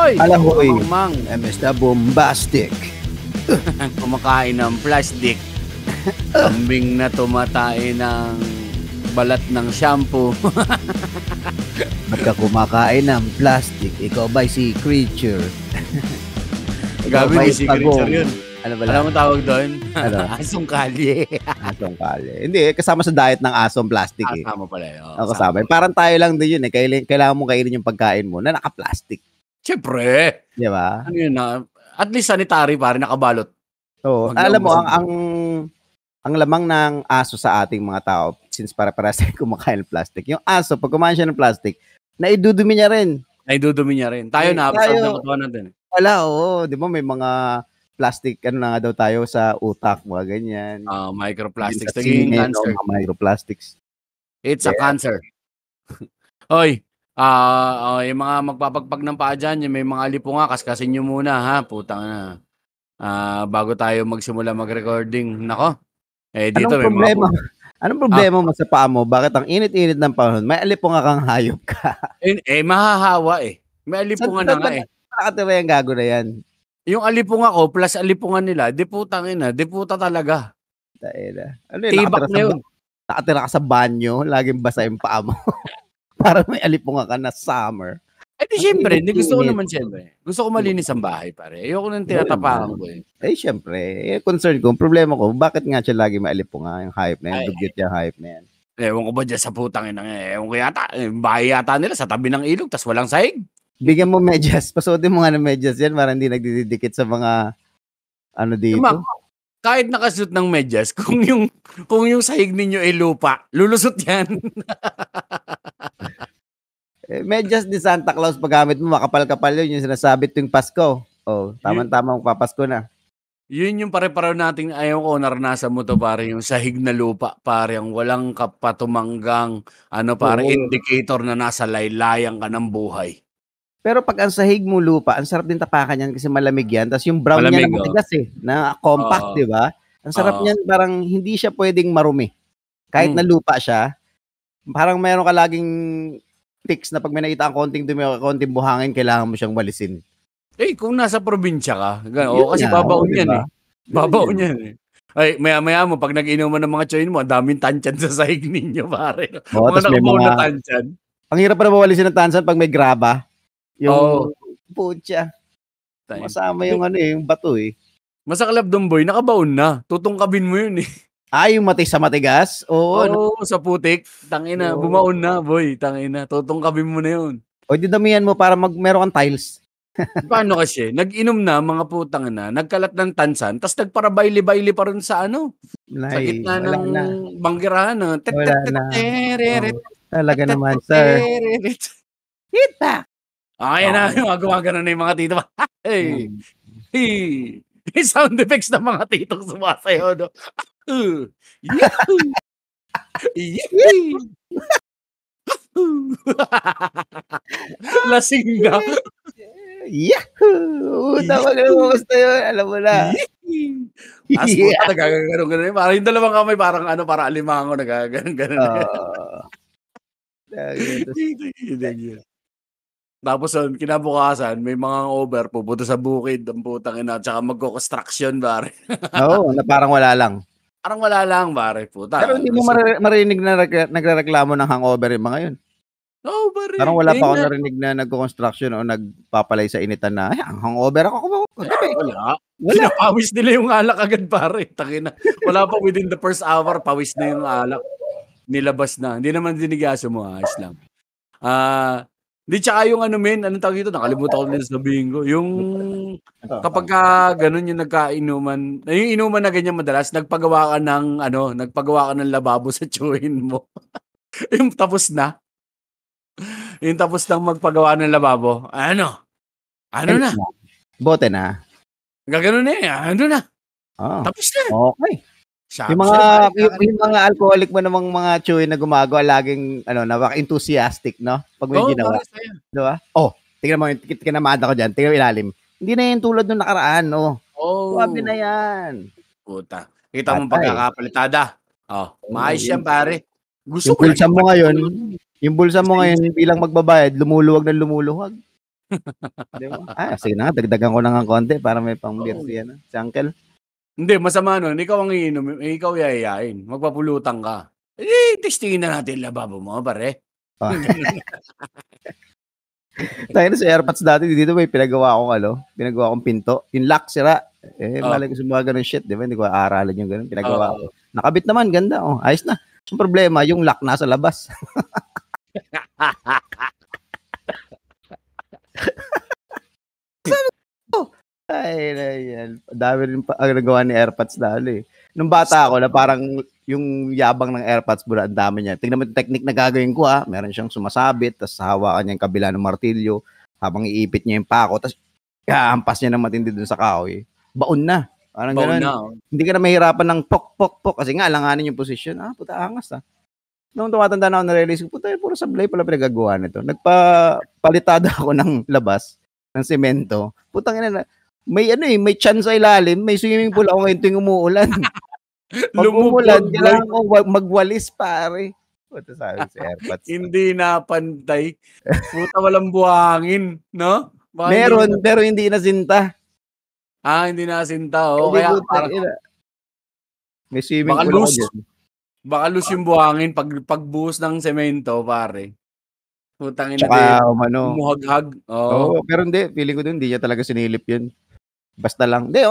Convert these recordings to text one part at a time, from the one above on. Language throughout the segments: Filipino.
Hoy! Alahoy! Mang, Mr. Bombastic. kumakain ng plastic. Kambing na tumatay ng balat ng shampoo. Ba't ka kumakain ng plastic? Ikaw ba'y si Creature? Gabi ni si Creature yun. Ano ba Alam mo tawag doon? Ano? Asong kalye. Asong kalye. Hindi, kasama sa diet ng asong plastic eh. Kasama pala yun. Kasama. Parang tayo lang din yun eh. Kailangan mo kainin yung pagkain mo na naka-plastic. Siyempre. Di ba? Ano yun na? At least sanitary pare, nakabalot. Oo. Alam mo, ang lamang ng aso sa ating mga tao, since para-paras tayo kumakain ng plastic, yung aso, pag kumain siya ng plastic, naidudumi niya rin. Naidudumi niya rin. Tayo na, absorb ng katawan natin. Wala, oo. Di ba may mga plastic, ano na nga daw tayo sa utak, mga ganyan. Microplastics. Naging cancer. Microplastics. It's a cancer. Oy, yung mga magpapagpag ng paa dyan, yung may mga lipo nga, kaskasin nyo muna, ha? Putang na. Bago tayo magsimula mag-recording. Nako. Dito Anong problema? Anong problema mo sa paa mo? Bakit ang init-init ng panahon? May alipunga kang hayop ka. Mahahawa eh. May alipunga na nga eh. Nakatira yung gago na yan. Yung alipunga ko plus alipungan nila, deputa talaga. Ano yun? Tibak na yun. Nakatira ka sa banyo, laging basa yung paa mo. Para may alipunga ka na summer. Di syempre, gusto ko naman syempre. Gusto ko malinis ang bahay pare. Ayoko nang tinatapakan ko eh. Syempre, concern ko, problema ko, bakit nga siya lagi may alipunga yung hype na yan, dugyot yung hype na yan. Ewan ko ba dyan sa putang ina nga. Ewan ko yata, bahay yata nila sa tabi ng ilog, tas walang sahig. Bigyan mo medyas. Pasuotin mo nga ng medyas yan para hindi nagdidikit sa mga ano dito. Kahit nakasuot ng medyas, kung yung sahig ninyo ay lupa, lulusot yan. Medyas ni Santa Claus paggamit mo, makapal-kapal yun, yung sinasabit tuwing Pasko. Tama-tama magpapasko na. Yun yung pare-pareho nating, ayaw ko, naranasan mo to pare, yung sahig na lupa, pare, yung walang kapatumanggang, indicator na nasa laylayan ka ng buhay. Pero pag ang sahig mo lupa, ang sarap din tapakan yan kasi malamig yan. Tapos yung brown niya na matigas na compact, di ba? Ang sarap niyan, parang hindi siya pwedeng marumi. Kahit na lupa siya, parang mayroon ka laging tics na pag may nakita ang konting dumi o konting buhangin, kailangan mo siyang walisin. Kung nasa probinsya ka, kasi babaon yan eh. Babaon yan eh. Ay, maya-maya mo, pag nag-inuman ng mga tsoyin mo, ang daming tansyan sa sahig ninyo, pare. Mga nakabaw na tansyan. Ang hirap pa na mawalisin ng tansyan pag may graba. Yung putya. Masama yung yung bato eh. Masaklap doon boy, nakabaon na. Tutungkabin mo yun eh. Yung sa matigas? Oo, sa putik. Tangina, bumaon na boy. Tangina, tutungkabin mo na yun. Didamihan mo para meron kang tiles. Paano kasi? Nag-inom na, mga putang na, nagkalat ng tansan, tapos nagparabayli-bayli pa rin sa sa gitna ng banggirahan. Wala na. Talaga naman, sir. Hita! Yan na, gumagano na yung mga tito. Hey! May sound effects ng mga titong sumasayo, no? Lasing na. Yahoo! Tawag na mo gusto yun. Alam mo na. As po, nagagano-gano. Parang yung dalawang kamay, parang para alimango, nagagano-gano. Tapos kinabukasan, may mga over, pupunta sa bukid, ang putang ina, tsaka magko-construction, pare. Na parang wala lang. Parang wala lang, pare, puta. Pero hindi mo marinig na nagrereklamo ng hangover yung mga yun. Pare. Parang wala pa ako narinig na nagko-construction o nagpapalay sa initan na, ang hangover ako. Wala. Pinapawis nila yung alak agad, pare. Tangina. Wala pa within the first hour, pawis na yung alak. Nilabas na. Hindi naman dinigaso mo, ayos lang. Di tsaka yung anong tawag ito? Nakalimutan ko din sabihin ko. Yung kapag ganun yung nagkainuman, yung inuman na ganyan madalas, nagpagawa ka ng lababo sa tsuhin mo. Yung tapos na. Yung tapos ng magpagawa ng lababo. Ano na? Bote na. Gagano na na. Tapos na. Okay. Yung mga alcoholic mo namang mga tsuhin na gumagawa, laging enthusiastic, no? Pag may ginawa. Diba? Tingnan mo, kinamada ko dyan. Tingnan mo ilalim. Hindi na yung tulad nung nakaraan, no? Sabi na yan. Puta. Kita mo pagkakapalitada. Maayos yan, pare. Gusto ko yung bulsa mo ngayon, bilang magbabayad, lumuluwag na lumuluwag. Di ba? Sige na nga, dagdagan ko na ng konti para may pang-beer si Uncle. Hindi, masama nun. Ikaw ang iinom, ikaw yayayain. Magpapulutan ka. Testingin na natin lababo mo, pare. Tayo na sa AirPods dati, dito may pinagawa kong pinto. Yung lock, sira. Malay ko sa mga ganun shit, di ba? Hindi ko aaralan yung ganun. Pinagawa ko. Nakabit naman, ganda. Ayos na. Yung problema, yung lock nasa labas. Ay, dami rin pa ang nagawa ni AirPods dali. Nung bata ako na parang yung yabang ng AirPods ang dami niya. Tingnan mo yung technique na gagawin ko Meron siyang sumasabit, tapos hawakan niya yung kabila ng martilyo habang iipit niya yung pako, tapos hampas niya ng matindi dun sa kahoy. Baon na. Parang gano'n. Hindi ka na mahirapan ng pok kasi nga alanganin yung position. Puta angas Nung tumatanda na ako, na-realize ko, puta, puro sablay pala pinagagawa nito. Nagpalitada ako ng labas ng semento. Putang ina, may chance sa ilalim, may swimming pool ako ngayon tuwing umuulan. Pag umuulan, kailangan ko magwalis, pare. Puta sabi sa AirPods. Hindi na pantay. Puta, walang buhangin, no? Meron, pero hindi nasinta. Hindi nasinta, Kaya parang may swimming pool ako dyan. Baka loose yung buhangin pagbuhos ng semento, pare. Putang ina din. Umuhaghag. Pero hindi, feeling ko doon, hindi niya talaga sinilip yun. Basta lang. Hindi,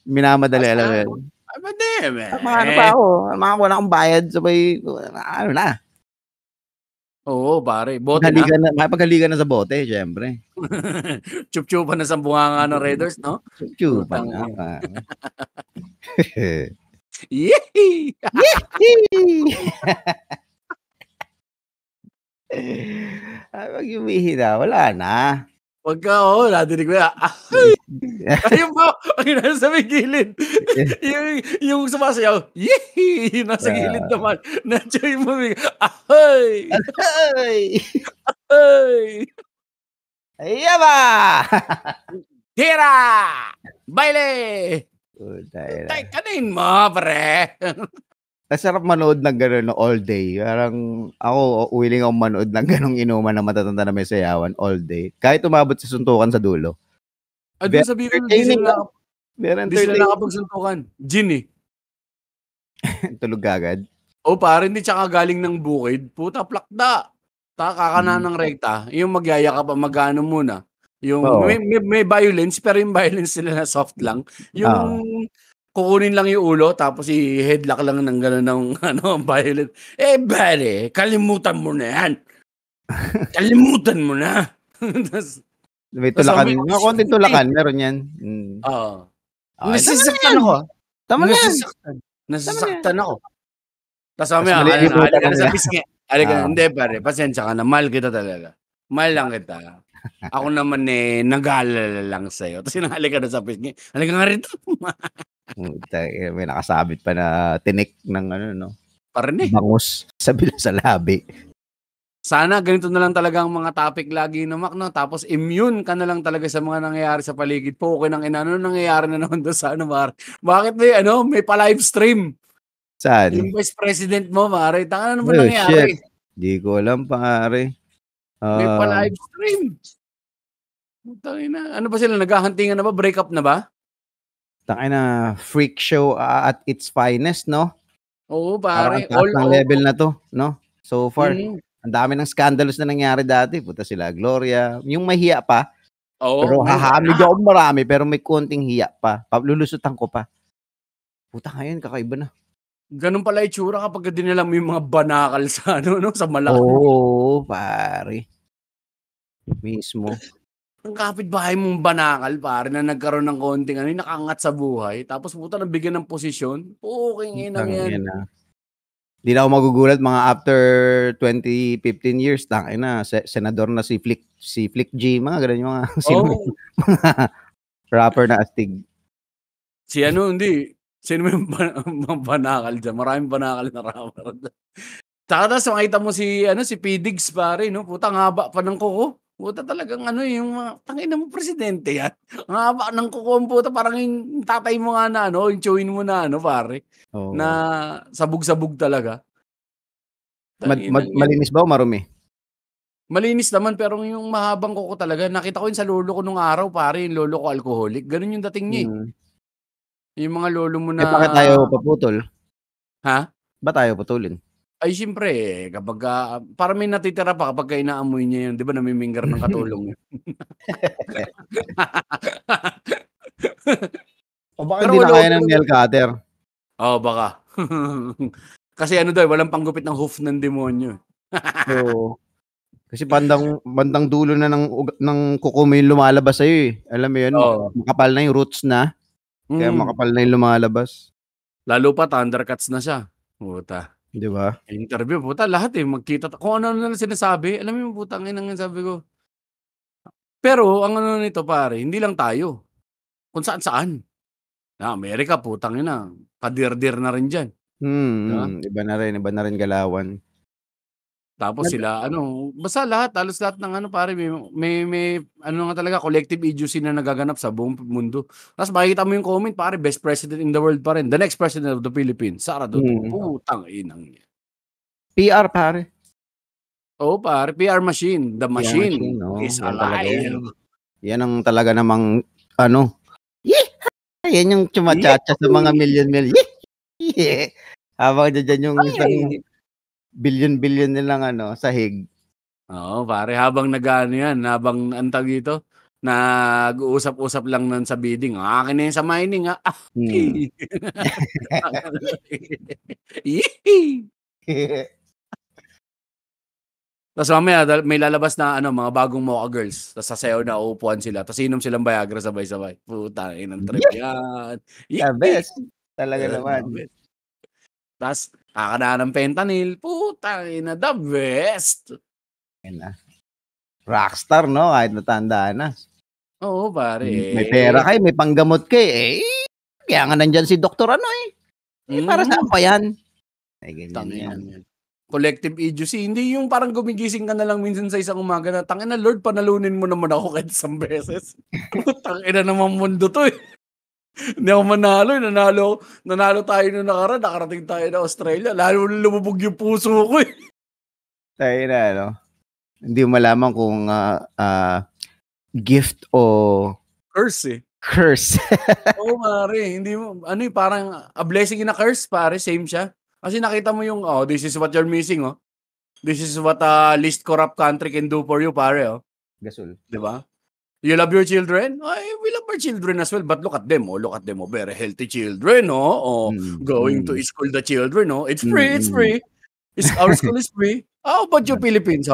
minamadali alam mo yun. Ano pa ako? Wala akong bayad, sabay, na. Oo, pare. Bote na. Mapaghaligan na sa bote, syempre. Chup-chupan na sa bunganga ng Raiders, no? Chup-chupan na. Yee! Pag humihina, wala na. Pagka, nadinig ko ayun po, ang nasa may gilid. yung sumasayaw, yee! Yung nasa gilid naman. Nandiyo yung mumig, ahoy! Ahoy! Ahoy! Ayaba! Tira! Baile! Tay, kanin mo, pre! Masarap manood ng gano'n all day. Parang ako, willing akong manood ng gano'ng inuman na matatanda na may sayawan all day. Kahit umabot sa suntukan sa dulo. Doon sabi ko, hindi sila nakapagsuntukan. Gin Tulog agad. Pare, hindi tsaka galing ng bukid. Puta, plakda. Kakana ng rekta. Yung magyaya ka pa, magano muna. Yung may violence, pero yung violence nila na soft lang. Yung kukunin lang yung ulo, tapos i-headlock lang ng gano'n ng violent. Bale, kalimutan mo na yan. Kalimutan mo na. May tulakan. Mga konting tulakan, meron yan. Nasasaktan ako. Tama na. Nasasaktan ako. Tapos halika na sa pisngi. Hindi pare, pasensya ka na. Mahal kita talaga. Mahal lang kita. Ako naman nag-aalala lang sa'yo. Tapos halika na sa pisngi. Halika nga rito. May nakasabit pa na tinik ng Parinig. Bangus sa labi. Sana ganito na lang talaga ang mga topic lagi no, Mac, no? Tapos immune ka na lang talaga sa mga nangyayari sa paligid po. Okay nang ano nangyayari na naman doon sa Mar? Bakit may pa-live stream? Saan? Yung vice president mo, Mare. Tanga na naman nangyayari. Shit. Di ko alam, pare. May pa-live stream. Ano ba sila? Naghahuntingan na ba? Break up na ba? Na freak show at its finest, no? Oo, pare. All ng level na to, no? So far. Ang dami ng scandalous na nangyari dati. Puta sila, Gloria. Yung mahiya pa. Pero hahamig ako marami, pero may konting hiya pa. Lulusutan ko pa. Puta ngayon, kakaiba na. Ganun pala itsura kapag dinala mo yung mga banakal sa sa malaki. Oo, pare. Mismo. Ang kapitbahay mong banakal, pare, na nagkaroon ng konting nakangat sa buhay. Tapos puta, nabigyan ng posisyon. Okay, inang yan. Di na ako magugulat mga after 20-15 years, senador na si Flick G, mga ganun yung mga rapper na astig. Si hindi. Sino yung banakal dyan? Maraming banakal na rapper. Tsaka sa makita mo si P-Diggs, pare, no? Puta, ang haba pa ng kuko. Puta talagang yung tangina mo presidente yan. Ang haba ng kuko, puta, parang yung tatay mo nga na, yung chewin mo na, pare. Na sabog-sabog talaga. Malinis ba o marumi? Malinis naman pero yung mahabang kuko talaga, nakita ko yun sa lolo ko nung araw pare, yung lolo ko alcoholic, gano'n yung dating niya, Mm. Yung mga lolo mo Eh, na bakit tayo paputol? ha? Ba't tayo putulin? Ay siyempre kapagka parang may natitira pa kapagka inaamoy niya yun, 'di ba namimingwar ng katulong yun. O baka Pero hindi na ulo kaya ng nail cutter? Oo, baka. Kasi ano daw, walang panggupit ng hoof ng demonyo. Oo. Kasi bandang dulo na ng kuko mo yung lumalabas sa'yo eh. Alam mo yun, Oo. makapal na yung roots na. Kaya makapal na yung lumalabas. Lalo pa Thundercats na siya. Puta. Di ba? Interview, puta, lahat eh. Magkita. Kung ano na sinasabi, alam mo yung putang inang sabi ko. Pero, ang ano nito pare, hindi lang tayo. Kung saan-saan. Na Amerika, putang ina. Kadir-dir na rin dyan. Diba? Iba na rin galawan. Tapos sila, basta lahat, halos lahat ng pare, may ano nga talaga, collective idiocy na nagaganap sa buong mundo. Tapos makikita mo yung comment, pare, best president in the world pa rin. The next president of the Philippines, Sara Duterte. Putang inang yan. PR, pare. Oo, pare, PR machine. The machine is alive. Yan ang talaga namang, yan yung chumachacha sa mga million. Habang dyan yung isang billion nilang sahig. Oo, pare, habang habang antag dito, nag-uusap-usap lang nun sa bidding. Akin na yun sa mining, ha? Tapos mamaya, may lalabas na mga bagong mocha girls. Tapos sasayaw na uupuan sila. Tapos inom silang Viagra sabay-sabay. Puta, inang trip yan. The best. Talaga naman. Tapos, kakanaan ng fentanyl. Puta, the best. Rockstar, no? Kahit matanda na. Oo, pare. May pera kayo, may panggamot kayo. Kaya nga nandyan si doktor para saan pa yan? Ay, ganyan yan. Collective idiocy. Hindi yung parang gumigising ka na lang minsan sa isang umaga na, tangina Lord, panalunin mo naman ako kahit isang beses. Tangina naman mundo to eh. Hindi ako manalo. Nanalo tayo nung nakarating tayo na Australia. Lalo lumubog yung puso ko eh. Tayo na, Hindi mo malaman kung gift o curse eh. Curse. Oo, pare. Hindi mo, parang a blessing in a curse, pare. Same siya. Kasi nakita mo yung, this is what you're missing, This is what a least corrupt country can do for you, pare, Gasol. Diba? You love your children? We love our children as well. But look at them, very healthy children, going to school the children, It's free, it's free. Our school is free. How about you Philippines?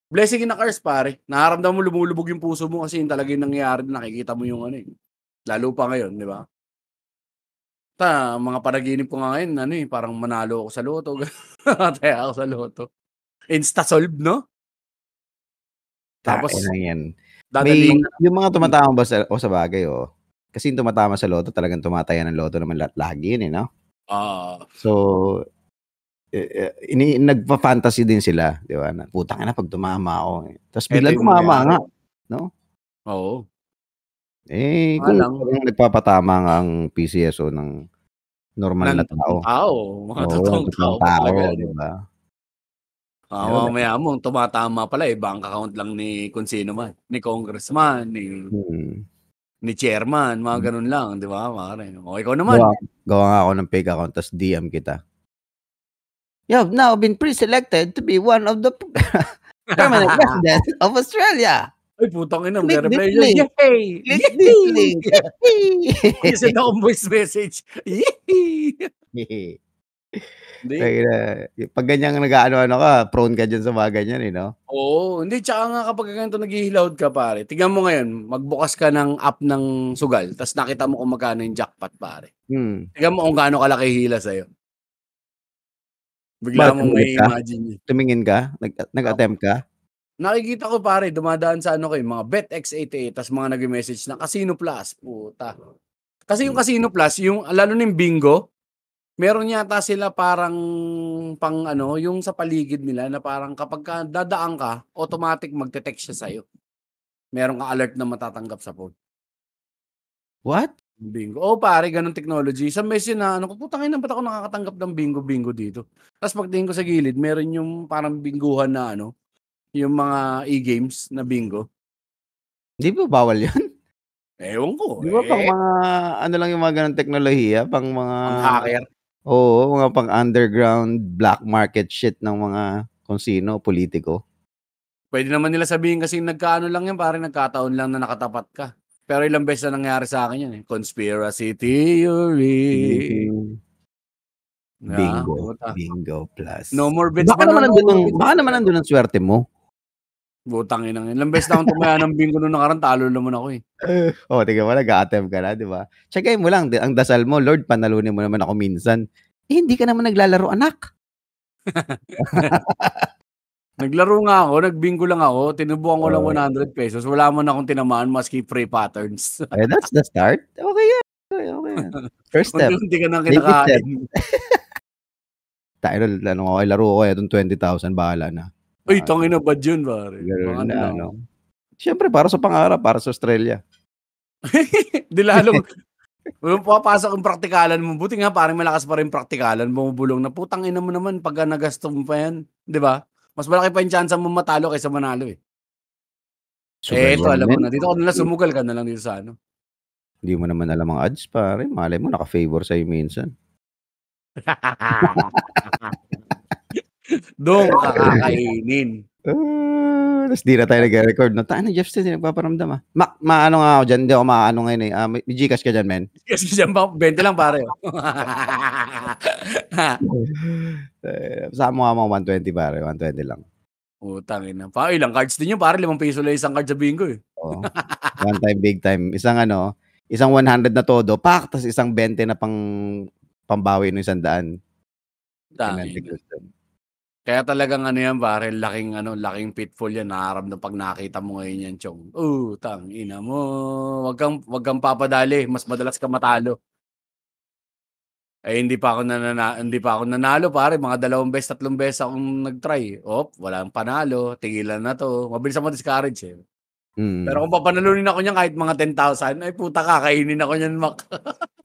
Blessing in a curse, pare. Nakaramdam mo lumulubog yung puso mo kasi yung talagang nangyayari, nakikita mo yung lalo pa ngayon, di ba? Mga panaginip ko nga ngayon, parang manalo ako sa loto. Taya ako sa loto. Insta-solve, no? Tapos, yan. Yung mga tumatama ba sa bagay, kasi yung tumatama sa loto, talagang tumataya ng loto naman lagi yun, no? So, nagpa-fantasy din sila, di ba? Putang ina pag tumama ako. Tapos biglang tumama nga, no? Oo. Kung nagpapatama nga ang PCSO ng normal na tao. Mga totoong tao, di ba? Mamaya mo, tumatama pala bank account lang ni kung sino man, ni congressman, ni chairman, mga ganun lang, di ba? O ikaw naman. Gawa nga ako ng fake account, tapos DM kita. You have now been pre-selected to be one of the permanent residents of Australia. Ay, putang ina, may reply yun. Yay! Click this link. Kasi na akong voice message. Yay! Pag ganyan nag-ano ka, prone ka dyan sa mga ganyan, no? Oo, hindi, tsaka nga kapag ganito nag-i-load ka, pare, tignan mo ngayon, magbukas ka ng app ng sugal, tapos nakita mo kung magkano yung jackpot, pare. Tignan mo kung gaano kalaki hila sa'yo. Bigla mo may imagine. Tumingin ka? Nag-attempt ka? Nakikita ko, pare, dumadaan sa mga BetX88, tapos mga nag-message na Casino Plus, puta. Kasi yung Casino Plus, lalo na yung bingo, meron yata sila parang yung sa paligid nila na parang kapag dadaan ka, automatic magte-text siya sa'yo. Meron kang alert na matatanggap sa phone. What? Bingo. Pare, ganun technology. Sa mes yun na, putang ina, ba't ako nakakatanggap ng bingo dito? Tapos pagtingin ko sa gilid, meron yung parang binguhan na yung mga e-games na bingo. Di ba bawal yun? Ewan ko. Di ba pang mga, ano lang yung mga ganun teknolohiya, pang mga... Pang hacker? Oo, mga pang underground black market shit ng mga kung sino, politiko. Pwede naman nila sabihin kasi nagkaano lang yan, parang nagkataon lang na nakatapat ka. Pero ilang beses na nangyari sa akin yan eh. Conspiracy theory. Bingo. Bingo plus. No more bets. Baka naman nandun ang swerte mo. Butang ina. Ilang beses na akong tumaya ng bingo noong nakaraan, talo naman ako eh. Tingnan mo, nag-a-attempt ka na, di ba? Checkay mo lang, ang dasal mo, Lord, panalunin mo naman ako minsan. Hindi ka naman naglalaro, anak. Naglaro nga ako, nagbingo lang ako, tinubuan ko lang 100 pesos. Wala man akong tinamaan maski free patterns. That's the start. Okay yan. Okay. First step. Unti-unti ka nang kinakain. Tayo na, laro ko itong 20,000, bahala na. Uy, tangina ba yun, pare? Ganun na, Siyempre, para sa pangarap, para sa Australia. Di lalo, papasok ang praktikalan mo. Buti nga, parang malakas pa rin praktikalan. Bumubulong na, putang ina mo naman pag nagasto mo pa yan. Di ba? Mas malaki pa yung chance mo matalo kaysa manalo eh. Ito, alam mo na. Dito ko nalang sumugal ka na lang dito sa ano. Hindi mo naman alam ang odds, pare. Malay mo, naka-favor sa'yo minsan. Doon kakakainin. Tapos di na tayo nag-record. Tayo na, Jeff, hindi nagpaparamdam ah. Maano nga ako dyan. Hindi ako maano ngayon eh. May Gcash ka dyan, men? Gcash ka dyan, 20 lang pare. Saan mo nga mga 120 pare? 120 lang. Utang ina. Ilang cards din yun pare? 5 piso lang isang card sa bingo eh. Oo. One time, big time. Isang 100 na todo, pak, tapos isang 20 na pambawi ng 100. Kaya talagang yan pare, laking pitfall yan. Naharap na pag nakita mo ngayon yan, chong. Tang ina mo. Wag kang papadali, mas madalas ka matalo. Hindi pa ako nanalo pare, mga 2 beses, 3 beses akong nag-try. Walang panalo, tigilan na to. Mabilis ako discourage eh. Pero kung papanalunin ako niyan kahit mga 10,000, ay puta, kakainin ako niyan, Mac.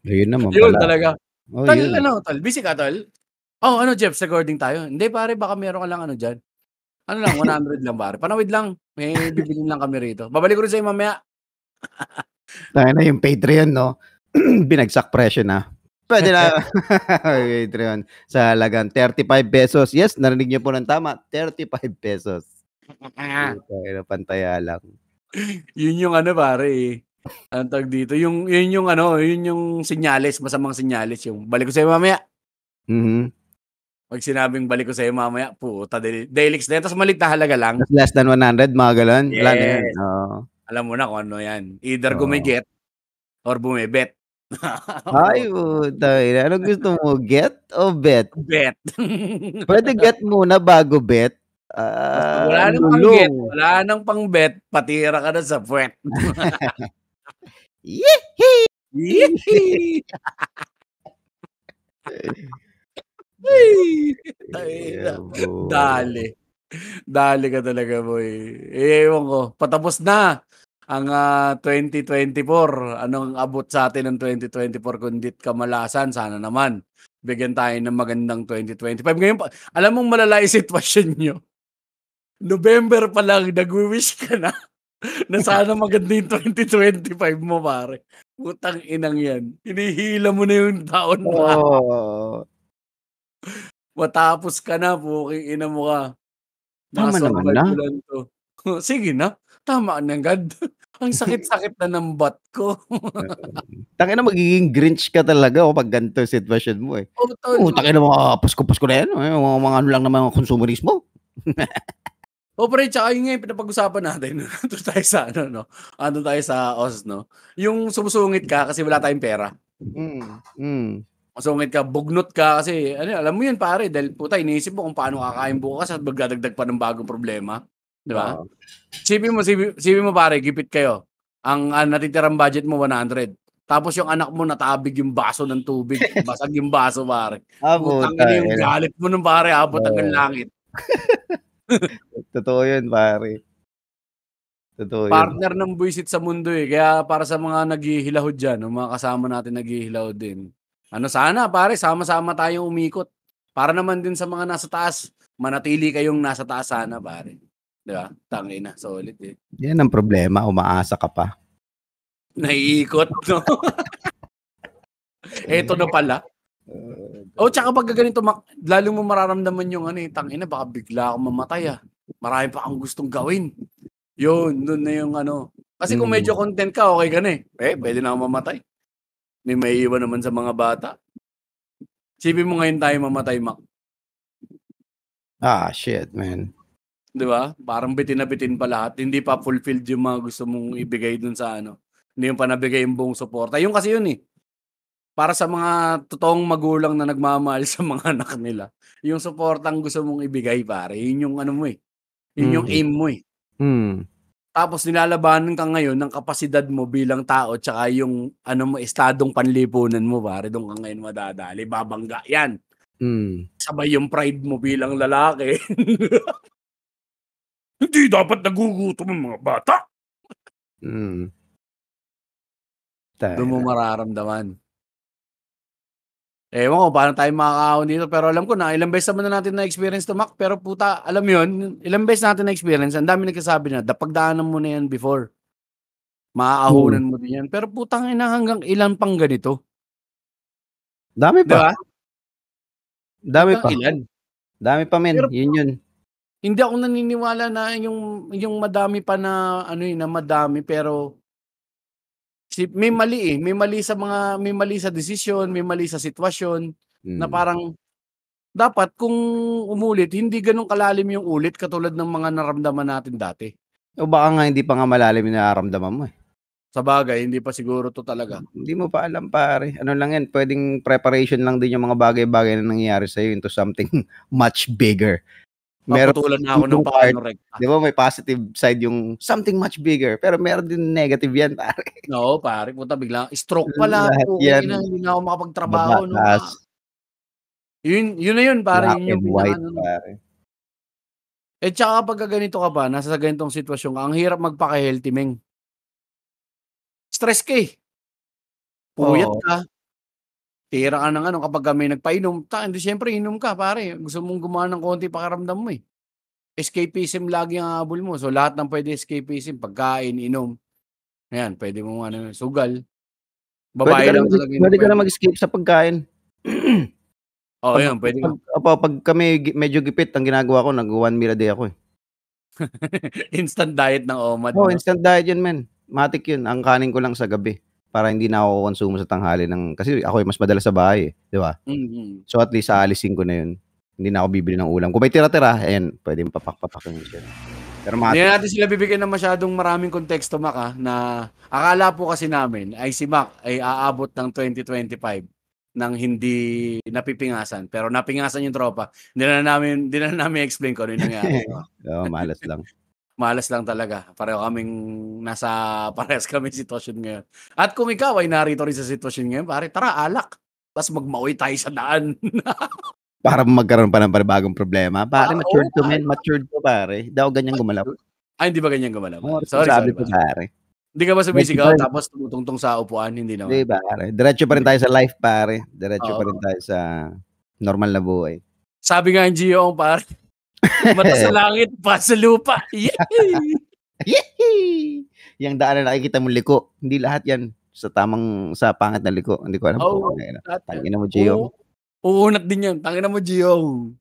Ayun naman yun pala. Talaga. Tol, busy ka, tol? Jeff, sa recording tayo. Hindi pare, baka meron ka lang dyan. 100 lang pare. Panawid lang. May bibilin lang kami rito. Babalik ko rin sa'yo mamaya. Tayo na yung Patreon, no? Binagsak presyo na. Pwede na. Patreon. Sa halagang 35 pesos. Yes, narinig niyo po ng tama. 35 pesos. Tayo na, pantaya lang. Yun yung pare. Ang tag dito. Yun yung senyales, masamang senyales. Yung balik ko sa'yo mamaya. Pag sinabing balik ko sa'yo mamaya, puta, Delix na yan. Tapos malit na halaga lang. Less than 100, mga galon. Yes. Wala na yan. Alam mo na kung ano yan. Either gumiget or bumibet. Ay, puta. Anong gusto mo? Get o bet? Bet. Pwede get muna bago bet. Wala nang pang-get. Wala nang pang-bet. Patira ka na sa puwet. Yee-hee! Yee-hee! Dali ka talaga, boy. Ewan ko. Patapos na ang 2024. Anong abot sa atin ng 2024 kundit kamalasan? Sana naman. Bigyan tayo ng magandang 2025. Ngayon, alam mong malala yung sitwasyon nyo. November pa lang, nag-wish ka na sana maganda yung 2025 mo, pare. Putang inang yan. Hinihila mo na yung taon mo. Matapos ka na, puking ina mo ka. Tama naman na. Sige na, tama na agad. Ang sakit-sakit na ng butt ko. Tangina, magiging Grinch ka talaga pag ganito yung sitwasyon mo eh. Tangina, mga Pasko na yan. Mga ano lang naman ang konsumerismo. Pero tsaka yung pinapag-usapan natin, ando tayo sa ando tayo sa OS, no? Yung sumusungit ka kasi wala tayong pera. Masungit ka, bugnot ka kasi, alam mo yun pare, dahil puta, iniisip mo kung paano kakain bukas at magdadagdag pa ng bagong problema. Di ba? Sipin mo pare, gipit kayo. Ang natitirang budget mo, 100. Tapos yung anak mo, natabig yung baso ng tubig. Basag yung baso, pare. Putang ina yung galit mo nung pare, abot hanggang langit. Totoo yun, pare. Totoo Partner ng buwisit sa mundo eh. Kaya para sa mga naghihilahod dyan, mga kasama natin naghihilahod din. Sana pare, sama-sama tayong umikot. Para naman din sa mga nasa taas, manatili kayong nasa taas sana pare. Diba? Tangina, solid eh. Yan ang problema, umaasa ka pa. Naiikot, no? Eto na pala. Tsaka pag ganito, lalo mo mararamdaman yung tangina, baka bigla akong mamatay ah. Marami pa akong gustong gawin. Yun, doon na yung Kasi kung medyo content ka, okay ka na eh. Pwede na ako mamatay. May maiiwan naman sa mga bata. Sipin mo ngayon tayo mamatay, Mac. Shit, man. Di ba? Parang bitin na bitin pa lahat. Hindi pa fulfilled yung mga gusto mong ibigay dun sa Hindi yung pa nabigay yung buong suporta. Yung kasi yun eh. Para sa mga totoong magulang na nagmamahal sa mga anak nila, yung suportang gusto mong ibigay, pare, yun yung mo eh. Yun yung aim mo eh. Tapos nilalabanan ka ngayon ng kapasidad mo bilang tao tsaka yung estadong panlipunan mo, pare, doon ka ngayon madadali, babangga yan. Sabay yung pride mo bilang lalaki. Hindi dapat nagugutom ang mga bata. Doon mo mararamdaman. Ewan ko paano tayo makakahon dito, pero alam ko na ilang beses naman na natin na-experience to, Mac, pero puta, alam mo yun, ilang beses natin na-experience, ang dami nagsasabi na, pagdaanan mo na yan before. Maaahunan mo din yan. Pero putang ina, hanggang ilan pang ganito? Dami pa. Diba? Dami pa. Ilan? Dami pa, men. Pero, yun. Hindi ako naniniwala na yung madami pa na na madami, pero may mali eh. May mali sa desisyon, may mali sa sitwasyon na parang dapat kung umulit, hindi ganun kalalim yung ulit katulad ng mga naramdaman natin dati. O baka nga hindi pa nga malalim yung nararamdaman mo eh. Sa bagay, hindi pa siguro to talaga. Hindi mo pa alam, pare. Ano lang yan, pwedeng preparation lang din yung mga bagay-bagay na nangyayari sa'yo into something much bigger. Paputulan na ako ng panorekta. Di ba may positive side yung something much bigger, pero meron din negative yan, pare. No, pare. Puta, biglang stroke pala. Okay na, hindi na ako makapagtrabaho. No? Yun na yun, pare. Black and white, pare. Tsaka pag ganito ka ba, nasa ganitong sitwasyon ka, ang hirap magpaka-healthy, meng. Stress ka eh. Puyat ka. Tira ka ng kapag may nagpainom. Hindi siyempre inom ka, pare. Gusto mong gumawa ng konti pakiramdam mo eh. Escapism lagi ang habol mo. So lahat ng pwede escapism, pagkain, inom. Ayan, pwede mo sugal. Babae lang talaga. Pwede ka na mag-escape sa pagkain. Ayan, pwede ka. Pag kami medyo gipit, ang ginagawa ko, nag-1 meal a day ako eh. Instant diet ng OMAD. Instant diet yun, man. Matik yun. Ang kanin ko lang sa gabi. Para hindi na ako konsumo sa tanghali kasi ako mas madalas sa bahay, di ba? So at least aalisin ko na yun. Hindi na ako bibili ng ulam. Kung may tira-tira, ayan, pwede papak-papak yun siya. Pero hindi natin sila bibigyan ng masyadong maraming konteksto, Mac, na akala po kasi namin ay si Mac ay aabot ng 2025 nang hindi napipingasan. Pero napingasan yung tropa. Hindi na namin explain ko ano yung nangyari. Malas lang. Malas lang talaga. Parehas kami sitwasyon ngayon. At kung ikaw ay narito rin sa sitwasyon ngayon, pare, tara, alak. Tapos magmauwi tayo sa daan. Para magkaroon pa ng panibagong problema. Pare, matured to, man. Matured to, pare. Hindi ako ganyan gumalaw. Hindi ba ganyan gumalaw? Sorry, pare. Hindi ka ba sumisigaw tapos tumutungtong sa upuan? Hindi naman. Hindi, pare. Diretso pa rin tayo sa life, pare. Diretso pa rin tayo sa normal na buhay. Sabi nga yung Gio, pare. Mata sa langit, pa sa lupa. Yehey! Yung daan na nakikita mong liko, hindi lahat yan sa pangit na liko. Hindi ko alam kung tangina mo, Gio. Uunat din yan. Tangina mo, Gio.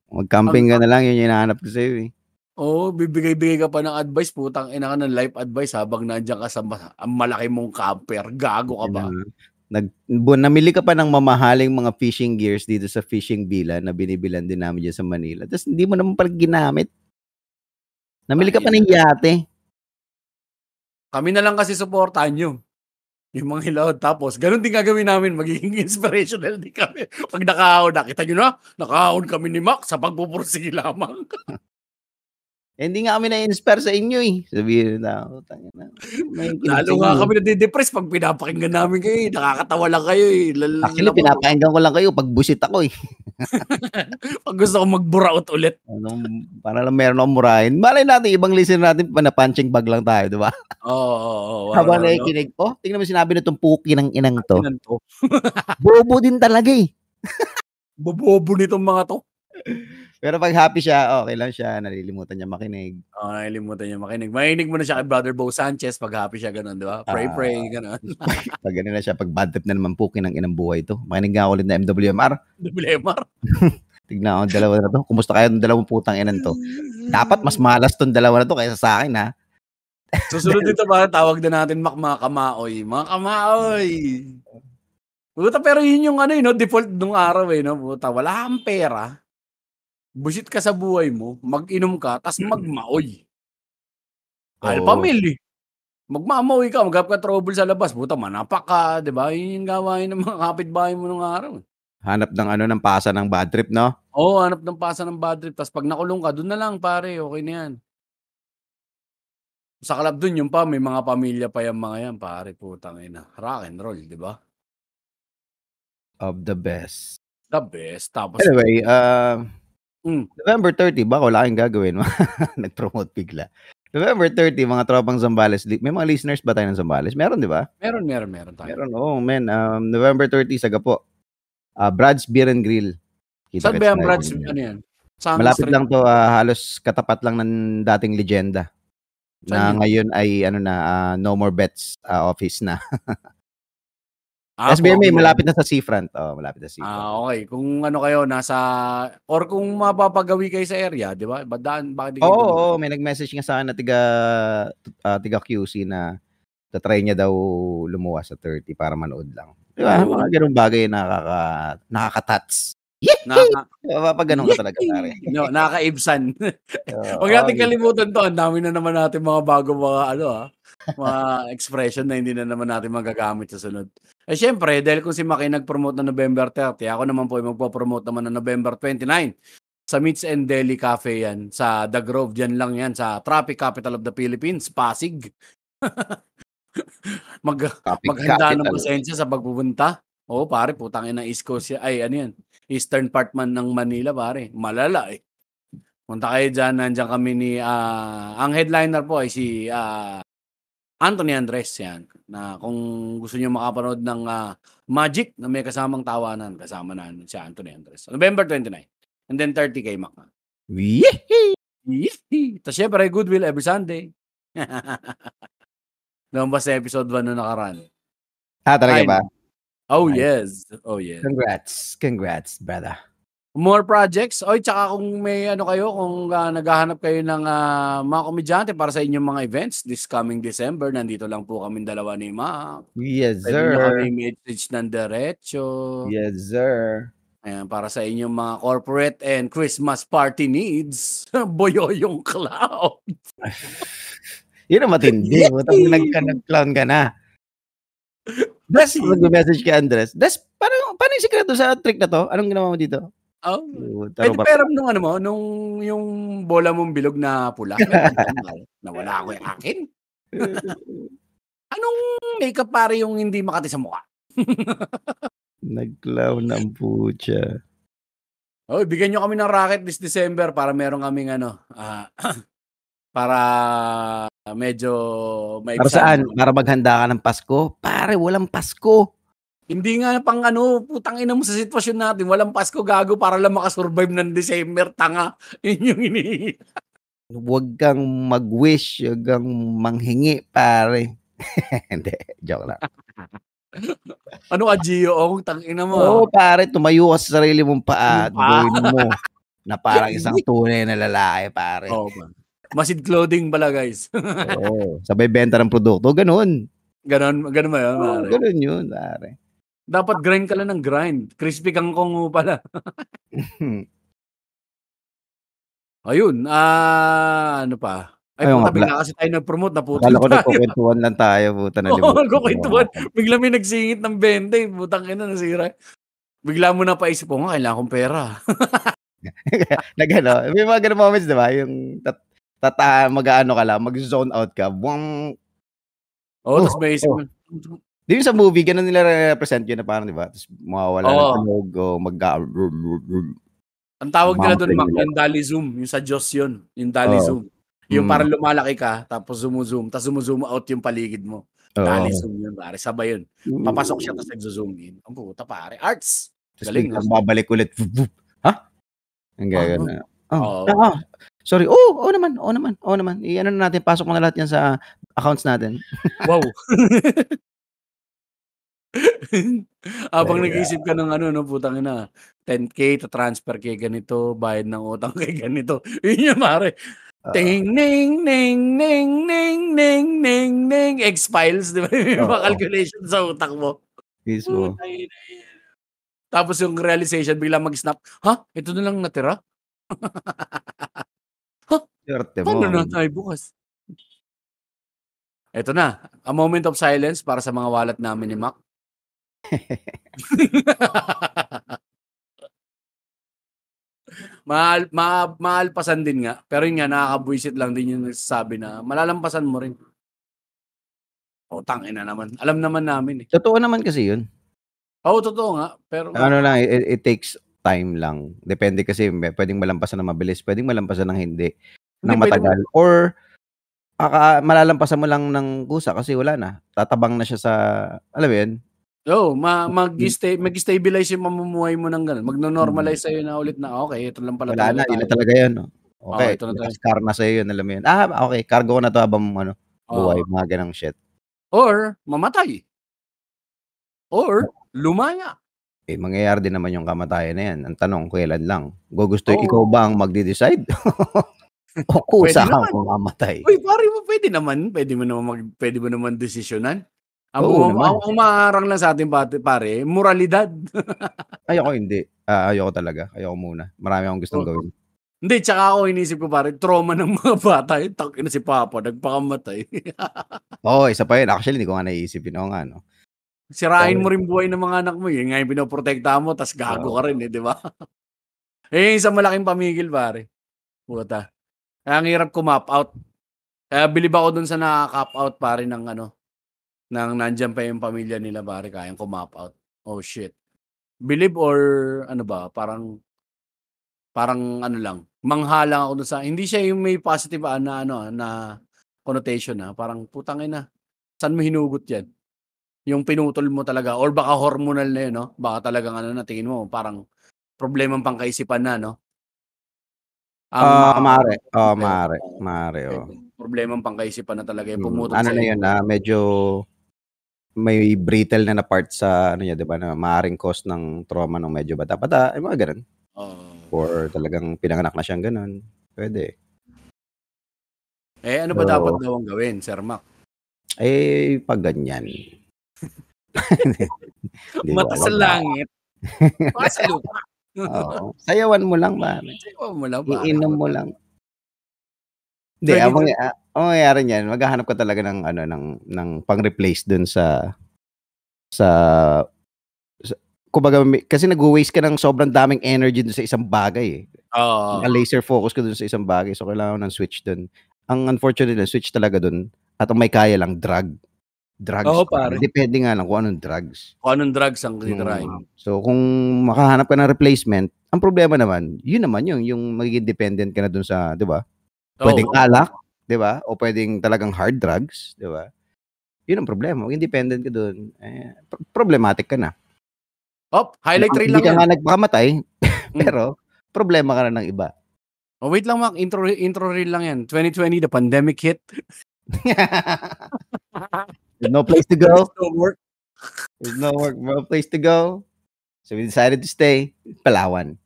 Mag-camping ka na lang, yun yung hinahanap ko sa'yo eh. Bibigay-bigay ka pa ng advice, putang ina ka ng life advice habang nandiyan ka sa malaki mong camper. Gago ka ba? Namili ka pa ng mamahaling mga fishing gears dito sa fishing villa na binibilan din namin dyan sa Manila. Tapos hindi mo naman pala ginamit. Namili ka pa ng yate. Kami na lang kasi supportahan nyo. Yung mga hilahod. Tapos, ganun din gagawin namin. Magiging inspirational din kami. Pag nakahon, nakita nyo na, nakahon kami ni Mac sa pagpupursige lamang. Hindi nga kami na-inspire sa inyo eh. Sabihin na, lalo nga kami nade-depress pag pinapakinggan namin kayo. Nakakatawa lang kayo eh. Actually, pinapakinggan ko lang kayo pag busit ako eh. Pag gusto ko magburaot ulit. Para lang meron akong murahin. Malay natin, ibang listener natin, punching bag lang tayo, di ba? Oo. Habang nakikinig, tingnan mo sinabi nitong puki ng inang to. to. Bobo din talaga eh. Bobobo nitong mga to. Pero pag happy siya, okay lang siya. Nalilimutan niya makinig. Nalilimutan niya makinig. Makinig mo na siya kay Brother Bo Sanchez pag happy siya, gano'n, di ba? Pray, gano'n. Pag gano'n na siya, pag bad trip na naman puki ng inang buhay to. Makinig nga ako ulit na MWMR. Tignan ako dalawa na to. Kumusta kayo ng dalawang putang inan to? Dapat mas malas tong dalawa na to kaysa sa akin, ha? Susunod dito ba, tawag na natin mga kamaoy. Mga kamaoy! Puta, pero yun yung default nung araw no? Puta, wala kang pera. Busit ka sa buhay mo, mag-inom ka, tas magmaoy. Alpamil magmamaoy ka, maghanap ka trouble sa labas. Puta, manapak ka, di ba? Yun yung gawain ng mga kapitbahay mo nung araw. Hanap ng ng pasa ng bad trip, no? Oo, hanap ng pasa ng bad trip. Tas pag nakulong ka, doon na lang, pare. Okay na yan. Sa club doon, yung pa, may mga pamilya pa yung mga yan, pare. Putang ina. Rock and roll, di ba? Of the best. The best. Tapos, anyway, November 30, baka wala kang gagawin. Nag-promote bigla. November 30, mga tropang Zambales. May mga listeners ba tayo ng Zambales? Meron, di ba? Meron tayo. Meron, man. November 30, Sagapo. Brad's Beer and Grill. Saan ba yung Brad's? Ano yan? Malapit lang to, halos katapat lang ng dating Legenda. Na ngayon ay, No More Bets office na. SBMA, malapit na sa seafront. Malapit na sa seafront. Okay. Kung kayo, or kung mapapagawi kayo sa area, di ba? Bakit may nag-message nga sa akin na tiga QC na tatry niya daw lumuwas sa 30 para manood lang. Di ba? Mga ganung bagay nakaka-tats. Pag ganun ka talaga, pare. No, nakaka-ibsan. Huwag natin kalimutan to. Ang dami na naman natin mga bago mga expression na hindi na naman natin magagamit sa sunod. Syempre, dahil kung si Maki nag-promote na November 30, ako naman po ay magpo-promote naman na November 29 sa Meats and Deli Cafe yan, sa The Grove, dyan lang yan, sa traffic capital of the Philippines, Pasig. Maghanda ng pasensya sa pagpupunta. Pare, putang ina East Coast yan. Eastern part man ng Manila, pare. Malala Punta kayo dyan, nandiyan kami ni, ang headliner po ay si Anthony Andres yan. Na kung gusto niyo makapanood ng Magic na may kasamang tawanan, kasama na si Anthony Andres. November 29. And then 30 kay Mac. Tapos syempre, Goodwill every Sunday. Lumabas sa episode 1 na nakaraan. Talaga ba? Yes. Congrats, brother. More projects. Tsaka kung may kung naghahanap kayo ng mga komedyante para sa inyong mga events this coming December, nandito lang po kami dalawa ni Mac. Yes, sir. Pwede nyo kami message ng diretso. Yes, sir. Ayan, para sa inyong mga corporate and Christmas party needs. Boyoyong Cloud. Yun ang matindi. Nag-clown ka na. Des, mag-message kay Andres. Des, paano yung sikreto sa trick na to? Anong ginawa mo dito? Pero nung yung bola mong bilog na pula, nawala ako yung akin. Anong makeup pare yung hindi makati sa mukha? Nag-clown ang putya. Bigyan nyo kami ng racket this December para meron kaming para medyo maigsan. Para saan? Para maghanda ka ng Pasko? Pare, walang Pasko. Hindi nga pang putang ina mo sa sitwasyon natin. Walang Pasko, gago, para lang makasurvive ng December, tanga. Yun yung Huwag kang mag-wish, huwag kang manghingi, pare. Hindi, joke lang. Gio? Tangina mo. Pare, tumayo ka sa sarili mong paa. Gawin mo na parang isang tunay na lalaki, pare. Masid clothing pala, guys. Sabay benta ng produkto, ganun. Ganun ba yun, pare? Ganun yun, pare. Dapat grind ka lang ng grind. Crispy kangkong pala. Ayun, ano pa? Bigla kasi tayo nag-promote, naputol tayo. Akala ko nagkukwentuhan lang tayo, puta na limutan. Nagkukwentuhan. Bigla may nagsingit ng 20, putang ina, nasira. Bigla mo na paisip ko, kailangan kong pera. May mga ganun moments, diba? Yung mag-ano ka lang, mag-zone out ka. Tapos may isip mo, Di sa movie, ganun nila represent yun na parang, di ba? Tapos mawawala ng tunog o ang tawag nila doon, Mac, yung Dali Zoom. Yung sa Diyos yun. Yung Dali Zoom. Yung parang lumalaki ka, tapos zoom, tapos zoom out yung paligid mo. Dali Zoom yun, pare. Sabay yun. Papasok siya, tapos nag-zoom in. Ang puta, pare. Arts. Galing. Tapos babalik ulit. Ha? Ang gagawin na. Sorry. Oo naman. I-ano na natin, pasok mo na lahat yan sa accounts natin. Wow. Habang nag-iisip ka ng ano, no, putang ina, 10K to transfer kay ganito, bayad ng utang kay ganito. Yun yung mare. Ting, ning, ning, ning, ning, ning, ning, ning. X-Files, di ba? Yung mga calculation sa utak mo. Mismo. Tapos yung realization, biglang mag-snap, ha? Ito na lang natira? Ha? Paano na tayo bukas? Ito na, a moment of silence para sa mga wallet namin ni Mac. Maalpasan din nga, pero yun nga, nakakabuisit lang din yung nagsasabi na malalampasan mo rin. Tangina naman. Alam naman namin eh. Totoo naman kasi yun. Oo, totoo nga. Pero ano lang, it takes time lang. Depende kasi, pwedeng malampasan ng mabilis, pwedeng malampasan ng hindi ng matagal. Or malalampasan mo lang ng kusa kasi wala na. Tatabang na siya sa, alam mo yun? Mag-stabilize yung mamumuhay mo ng ganun. Magno-normalize sa'yo na ulit na, okay, ito lang pala wala na, yun na talaga yun. No? Okay, car na sa'yo yun, alam mo yun. Okay, cargo ko na to habang buhay, mga ganang shit. Or, mamatay. Or, lumaya. Mangyayari din naman yung kamatayan na yan. Ang tanong, kailan lang? Ikaw ba ang magde-decide? O kusa kang mamatay? Uy, pare mo, pwede mo naman desisyonan. Ang maarang lang sa atin, pare, moralidad. Ayoko hindi. Ayoko talaga. Ayoko muna. Marami akong gustong gawin. Hindi, tsaka ako inisip ko, pare, trauma ng mga bata. Tangina si Papa, nagpakamatay. Isa pa yun. Actually, hindi ko nga naisip yun. Oo nga, no? Sirain mo rin buhay ng mga anak mo. Yun nga yung pinoprotektahan mo, tas gago ka rin, di ba? Isang malaking pamigil, pare. Puta. Kaya ang hirap kumap out. Kaya bilib ako dun sa nakaka-cap out, pare, ng nang nandyan pa yung pamilya nila, pare, kayang kumap out. Oh, shit. Believe or, parang ano lang, manghalang ako dun sa, hindi siya yung may positive na connotation parang putang ina, saan mo hinugot yan? Yung pinutol mo talaga, or baka hormonal na yun, no? Baka talagang tingin mo, parang problemang pangkaisipan na, no? Maaari. Problemang pangkaisipan na talaga yung pumutol na yun, medyo may brittle na part sa di ba, na maaring cause ng trauma ng medyo bata-bata, mga ganun. Or talagang pinanganak na siyang ganun. Pwede. Ano ba dapat daw ang gawin, Sir Mac? Pag ganyan. Mata sa langit. Mata sa lupa. Sayawan mo lang, pare. Iinom mo lang. Hindi, ang mangyayari niyan, maghahanap ka talaga ng pang-replace dun sa kumbaga, kasi nag-waste ka ng sobrang daming energy dun sa isang bagay. Laser focus ka dun sa isang bagay. So, kailangan ng switch dun. Ang unfortunate, switch talaga dun. At ang may kaya lang, drugs. Pare. Depende nga lang kung anong drugs. Kung anong drugs ang titirahin. So, kung makahanap ka ng replacement, ang problema naman, yun naman yung magiging dependent ka na dun sa, di ba? Pwedeng alak, di ba? O pwedeng talagang hard drugs, di ba? Yun ang problema. Maging dependent ka dun. Problematic ka na. Highlight reel lang yan. Hindi ka nga nagpakamatay, pero problema ka na ng iba. Wait lang, Mac. Intro reel lang yan. 2020, the pandemic hit. There's no place to go. There's no work. No place to go. So we decided to stay. Palawan.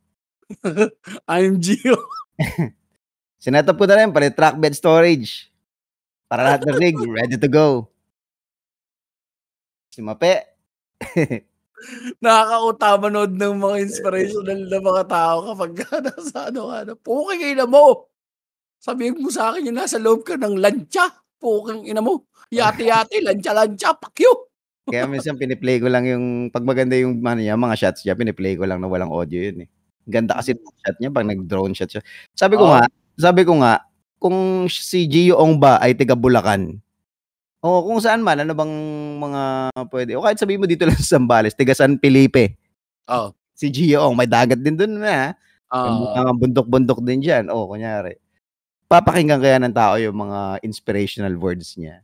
I'm Gio. Sinetap ko na rin para track bed storage. Para lahat ng rig, ready to go. Si Mape. Nakakautama-nood ng mga inspirational na mga tao kapag nasa puking ina mo. Sabihin mo sa akin yung nasa loob ka ng lantya. Puking ina mo. Yati-yati, lantya-lantya, pakyo. Kaya minsan piniplay ko lang yung, pag maganda yung mga shots niya, piniplay ko lang na walang audio yun eh. Ganda kasi ng shot niya pag nag-drone shot siya. Sabi ko nga, kung si Gio Ongba ay taga Bulacan, Oo, kung saan man, ano bang mga pwede o kahit sabihin mo dito lang sa Zambales, taga San Felipe. Oo. Si Gio, may dagat din dun na, may Oo. mga bundok-bundok din diyan. Kunyari, papakinggan kaya ng tao yung mga inspirational words niya?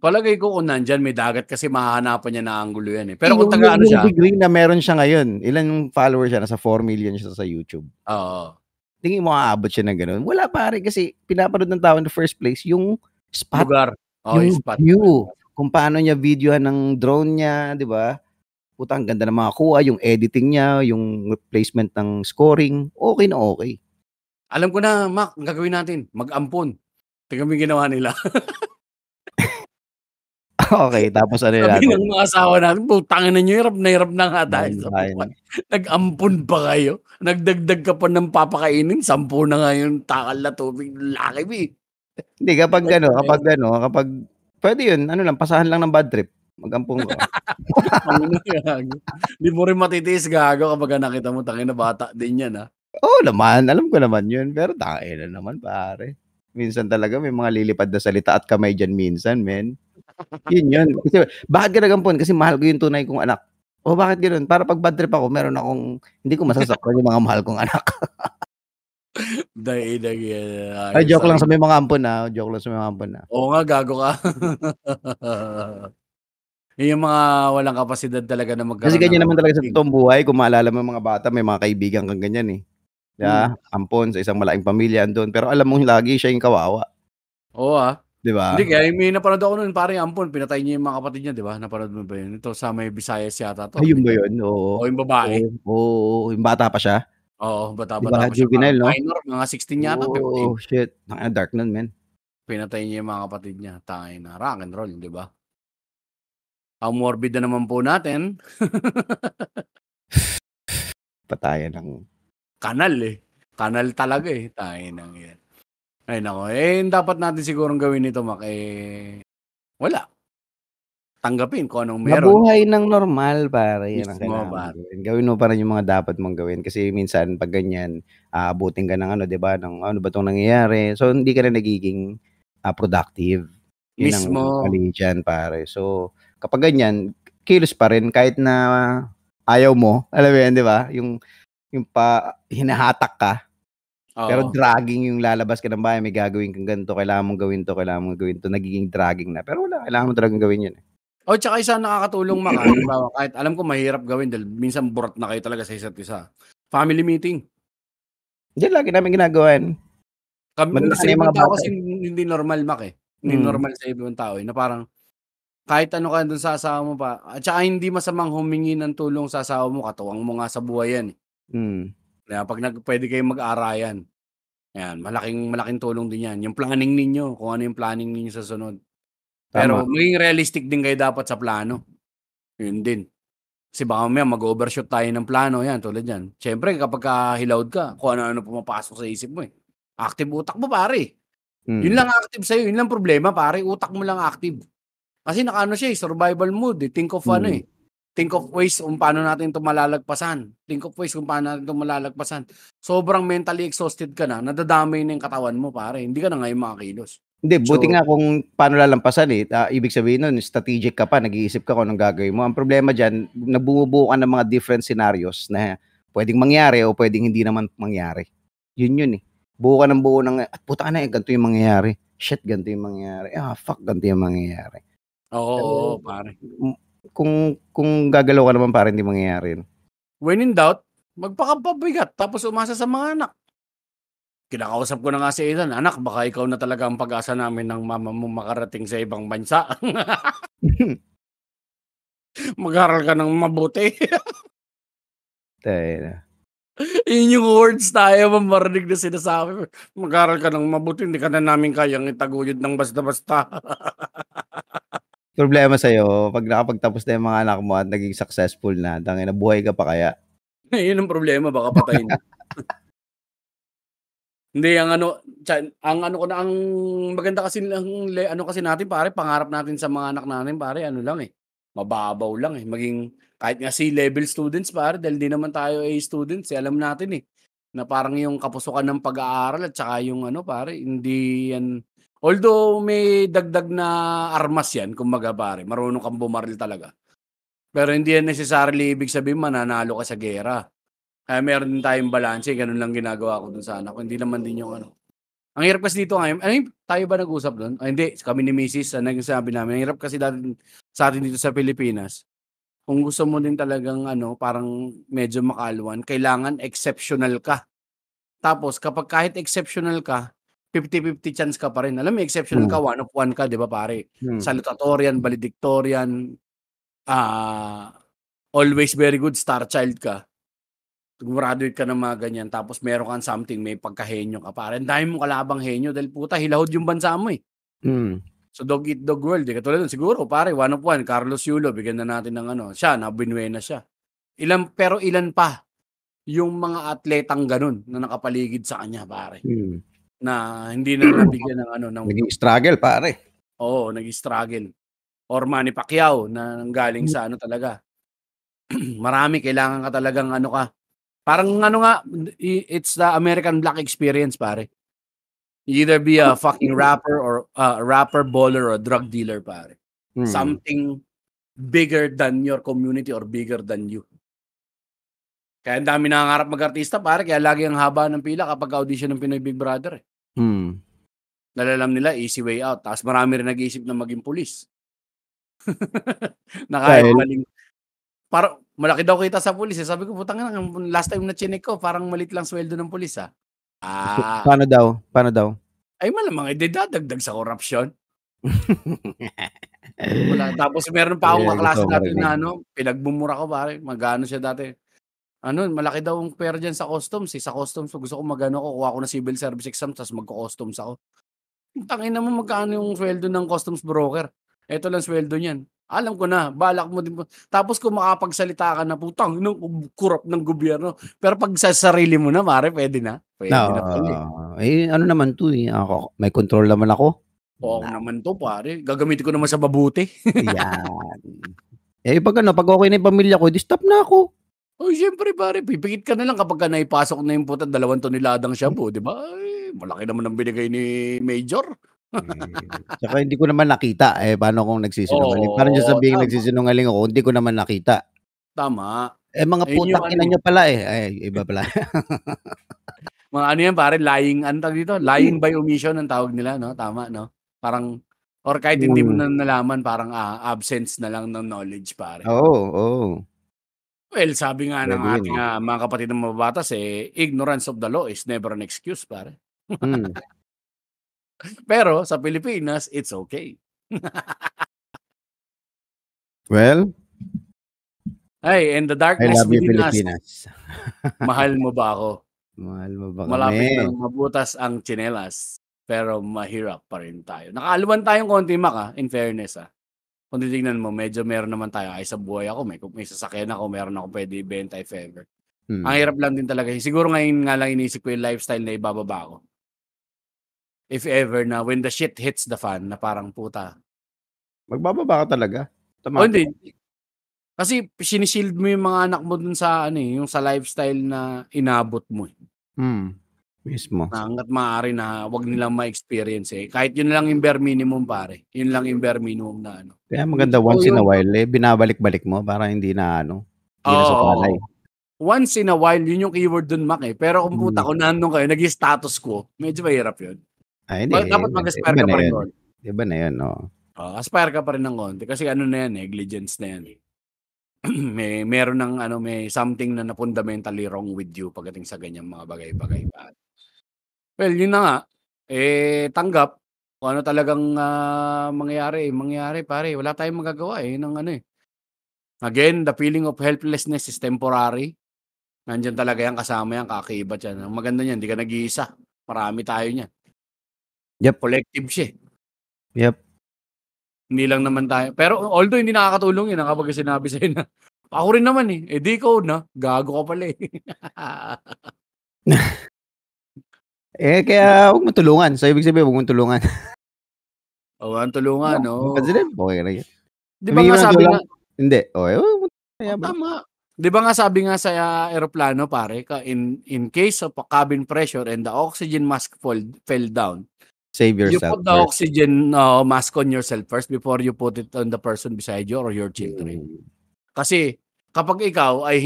Palagay ko kung nandiyan may dagat kasi mahahanapan niya na anggulo yan, eh. Pero kung Yung taga ano siya degree na meron siya ngayon, ilang followers siya, nasa 4 million siya sa YouTube. Oo. Tingin mo aabot siya ng gano'n? Wala pare, kasi pinapanood ng tao in the first place yung spot, Lugar. Oo, yung yung spot. view, kung paano niya videohan ng drone niya, 'di ba? Puta ang ganda ng mga kuha, yung editing niya, yung placement ng scoring, okey na okey. Alam ko na, Mac, ang gagawin natin, mag-ampon. Tignan mo yung ginawa nila. Okey, tapos ano Sabi natin? ng mga asawa natin, "Putangina niyo, hirap na hirap na nga tayo sa buhay. Babae. Nag-ampon pa kayo? Nagdagdag ka pa ng papakainin, 10 na nga yung takal na tubig, laki be." Hindi kapag kapag puwede yun, ano lang, pasahan lang ng bad trip, mag-ampon ka. Tangina, gago. Di mo rin matitiis, gago, kapagka nakita mo, tangina bata din yan, Oo naman, alam ko naman yun, pero tangina naman pare. Minsan talaga may mga lilipad na salita at kamay diyan minsan men. Yun. Kasi bakit ka nag-ampon? Kasi mahal ko yung tunay kong anak. Bakit gano'n? Para 'pag bad trip ako meron akong hindi ko masasaktan yung mga mahal kong anak. Dahilag yan, Ay, ayos, joke lang sa ayos. may mga ampon, joke lang sa may mga ampon, Oo nga, gago ka. Yun yung mga walang kapasidad talaga na Kasi magkaroon ng ganyan naman talaga sa hanggaing. totoong buhay, kung maalala mo yung mga bata, may mga kaibigan kang ganyan, eh, 'di ba? Hmm. Ampon sa isang malaking pamilya andun, pero alam mong lagi siya yung kawawa, Oo, 'di hindi, ba? kaya may napanood ako nun, pare, ampon, pinatay niya yung mga kapatid niya, 'di ba? Napanood mo ba yun? Ito sa may Visayas yata 'to, Ayun ba hindi. yun? Oo. Oo, yung babae. Oo, yung bata pa siya? Oo, 'Di bata-bata ba, pa siya, juvenile 'no? minor, mga 16 yata, 15. Shit, ang dark nun men. Pinatay niya yung mga kapatid niya, tangina, rock and roll, 'di ba? Ang morbid na naman po natin. Patayan ng Kanal, eh. Kanal talaga, eh, tanginang yan. Ay naku, yung dapat natin sigurong gawin nito, Mac, wala. Tanggapin kung anong meron. mabuhay ng normal pare, yan ang Mismo, kailangan mong pare. gawin. Gawin mo pa rin yung mga dapat mong gawin kasi minsan 'pag ganyan, aabutin ka ng ano, 'di ba, ng ano ba 'tong nangyayari? So, hindi ka na nagiging, productive. Yun ang Mismo. mali diyan pare. So, kapag ganyan, kilos pa rin kahit na ayaw mo, alam mo yun, 'di ba? Yung hinahatak ka, pero Oo. dragging yung lalabas ka ng bahay, may gagawin kang ganito, kailangan mong gawin 'to, kailangan mong gawin 'to, nagiging dragging na. Pero wala, kailangan mo talagang gawin yun, eh. Oh, tsaka isa nakakatulong, Mac, halimbawa kahit alam ko mahirap gawin dahil minsan burat na kayo talaga sa isa't isa. Family meeting. Yan lagi namin ginagawa yan. Maganda Sa na yung ibang mga tao bata, kasi eh. hindi normal, Mac, eh. Hindi Mm, normal sa ibang tao, na parang kahit ano ka dun sa asawa mo pa, at tsaka hindi masamang humingi ng tulong sa asawa mo, katuwang mo nga sa buhay yan, eh. mm. Kaya 'pag puwede kayong mag-arayan, ayan, malaking malaking tulong din yan. Yung planning ninyo, kung ano yung planning ninyo sa sunod. Tama. Pero maging realistic din kayo dapat sa plano, yun din. Kasi baka mamaya mag-overshoot tayo ng plano, yan tulad niyan. Siyempre kapagka hilawd ka, kung ano-ano pumapasok sa isip mo, eh. Active utak mo, pare. Yun Mm, lang active sa'yo, yun lang problema, pare, utak mo lang active. Kasi naka-ano siya, survival mode, eh, mm. think of ways kung paano natin 'to malalagpasan. Think of ways kung paano natin 'to malalagpasan. Sobrang mentally exhausted ka na, nadadamay na yung katawan mo, pare, hindi ka na ngayon makakilos. Hindi, buti So nga kung paano lalampasan, eh, ibig sabihin nun strategic ka pa, nag-iisip ka kung anong gagawin mo. Ang problema diyan, bumubuo ka ng mga different scenarios na puwedeng mangyari o puwedeng hindi naman mangyari. Yun, eh. Buo ka ng buo ng, "Putang ina, ganito yung mangyayari. Shit, ganito yung mangyayari. Fuck, ganito yung mangyayari." oo, Pero, oo, pare. kung gagalaw ka naman pare hindi mangyayari yun. When in doubt, magpakapabigat tapos umasa sa mga anak. Kinakausap ko na nga si Ethan, "Anak, baka ikaw na talaga ang pag-asa namin ng mama mo makarating sa ibang bansa. Mag-aral ka ng mabuti." Tangina. Yun yung words tayo marinig na sinasabi, "Mag-aral ka ng mabuti, hindi ka na namin kayang itaguyod ng basta-basta." Problema sa'yo 'pag nakapagtapos na yung mga anak mo at naging successful na, tangina buhay ka pa kaya? Yun ang problema, baka patayin na. Hindi, ang ano ko na, ang maganda kasi ng ano kasi natin, pare, pangarap natin sa mga anak natin, pare, ano lang, eh, mababaw lang, eh, maging kahit nga C-level students, pare, dahil di naman tayo A students, eh, alam natin, eh, na parang yung kapusukan ng pag-aaral at saka yung ano, pare, hindi yan Although may dagdag na armas yan, kumbaga pare, marunong kang bumaril talaga. Pero hindi yan necessarily ibig sabihin mananalo ka sa giyera. Kaya meron din tayong balanse, ganun lang ginagawa ko dun sa anak ko. Hindi naman din yung ano. Ang hirap kasi dito ngayon, tayo ba nag-usap doon? Hindi, kami ni Mrs. Nagsasabi namin, ang hirap kasi dati sa atin dito sa Pilipinas. Kung gusto mo din talagang ano, parang medyo makalwan, kailangan exceptional ka. Tapos kapag kahit exceptional ka, 50-50 chance ka pa rin. Alam mo, exceptional ka, 1 of 1 ka, di ba pare? Salutatorian, valedictorian, always very good, star child ka. Graduate ka ng mga ganyan, tapos meron kang something, may pagkahenyo ka pare. Ang dami mong kalabang henyo dahil puta, hilahod yung bansa mo eh. So dog eat dog world, eh. Katulad nun, siguro pare, 1 of 1, Carlos Yulo, bigyan na natin ng ano, siya, nabinuena siya. Pero ilan pa yung mga atletang ganun na nakapaligid sa kanya pare. Na hindi na nabigyan ng ano. Naging struggle pare. Oo, nag-struggle. Or Manny Pacquiao na galing sa ano talaga. Marami, kailangan ka talagang ano ka. Parang ano nga, it's the American Black experience pare. You either be a fucking rapper or rapper, baller, or drug dealer pare. Something bigger than your community or bigger than you. Kaya ang dami nangangarap mag-artista pare, kaya lagi ang haba ng pila kapag audition ng Pinoy Big Brother eh. Nalalam nila easy way out. Tapos marami rin nag-iisip na maging pulis. Na kahit maling parang malaki daw kita sa pulis eh. Sabi ko, putang ina, last time na chinek ko, parang malit lang sweldo ng pulis ah. Paano daw? Ay malamang idadagdag sa korupsyon. Wala. Tapos meron pa akong kaklase natin na ano, pinagbumura ko pare. Magano siya dati. Ano, malaki daw ang pera dyan sa customs eh. Sa customs, gusto ko magano ko, kuha ko na civil service exam, tapos magko-customs ako. Tangin naman magkano yung sweldo ng customs broker. Ito lang sweldo niyan. Alam ko na, balak mo din. Tapos kung makapagsalita ka na, putang, kurap ng gobyerno. Pero pag sa sarili mo na, mare, pwede na. Pwede na pala eh. Ano naman to eh. Ako, may control naman ako. Oo naman to, pare. Gagamitin ko naman sa mabuti. Yan. Pag okay na yung pamilya ko, di stop na ako. Oy, siyempre pare, pipikit ka na lang kapag naipasok na yung puta 2 toneladang shabu, di ba? Ay, malaki naman ang binigay ni Major. Tsaka hindi ko naman nakita paano kung nagsisinungaling. Parang niya sabihin nagsisinungaling ako, hindi ko naman nakita. Tama. Mga putang ina niya pala iba pala. Mga ano yan pare, lying, dito? Lying by omission ang tawag nila, no? Tama, no? Parang, or kahit hindi mo na nalaman, parang absence na lang ng knowledge, pare. Oo. Well, sabi nga ng ating mga kapatid ng mababatas, ignorance of the law is never an excuse, pare. Pero sa Pilipinas, it's okay. Well, hey, and the darkness within us. Mahal mo ba ako? Mahal mo ba kami? Malapit ng mabutas ang tsinelas, pero mahirap pa rin tayo. Nakaaluan tayong konti, Mac, in fairness. Kung titignan mo, medyo meron naman tayo. Ay, sa buhay ako, may sasakyan ako, meron ako pwede ibenta if ever. Ang hirap lang din talaga. Siguro ngayon nga lang inisip ko yung lifestyle na ibababa ko. If ever na, when the shit hits the fan, na parang puta. Magbababa ka talaga? O hindi. Kasi sinishield mo yung mga anak mo dun sa, yung sa lifestyle na inabot mo. Mismo. Na hanggat maaari na wag nilang ma-experience Kahit yun lang yung bare minimum, pare. Yun lang yung bare minimum na ano. Kaya maganda once in a while, binabalik-balik mo para hindi na hindi na sa palay. Once in a while, yun yung keyword dun, Mac Pero kung puta, kung nandun kayo, naging status quo, medyo mahirap yun. Hindi. Dapat mag-aspire ka pa rin doon. Iba na yun, no? Aspire ka pa rin ng konti. Kasi ano na yan, negligence na yan. Meron ng may something na fundamentally wrong with you pagdating sa ganyang mga bagay-bagay. Well, yun na nga. Tanggap kung ano talagang mangyayari, pare. Wala tayong magagawa ng Again, the feeling of helplessness is temporary. Nandiyan talaga yan, kasama yan, kakibat yan. Ang maganda niyan, hindi ka nag-iisa. Marami tayo niyan. Yep. Collective siya. Yep. Hindi lang naman tayo. Pero although hindi nakakatulong yun kapag sinabi sa'yo na, ako rin naman di ikaw na, gago ka pala Kaya huwag mo tulungan. So, ibig sabihin, huwag mo tulungan. Huwag mo tulungan, no? Kasi okay na yan. Di ba nga sabi nga? Hindi. Okay. Tama. Di ba nga sabi nga sa aeroplano, pare, in case of a cabin pressure and the oxygen mask fell down, Save You yourself put the first. oxygen mask on yourself first before you put it on the person beside you or your children. Kasi kapag ikaw ay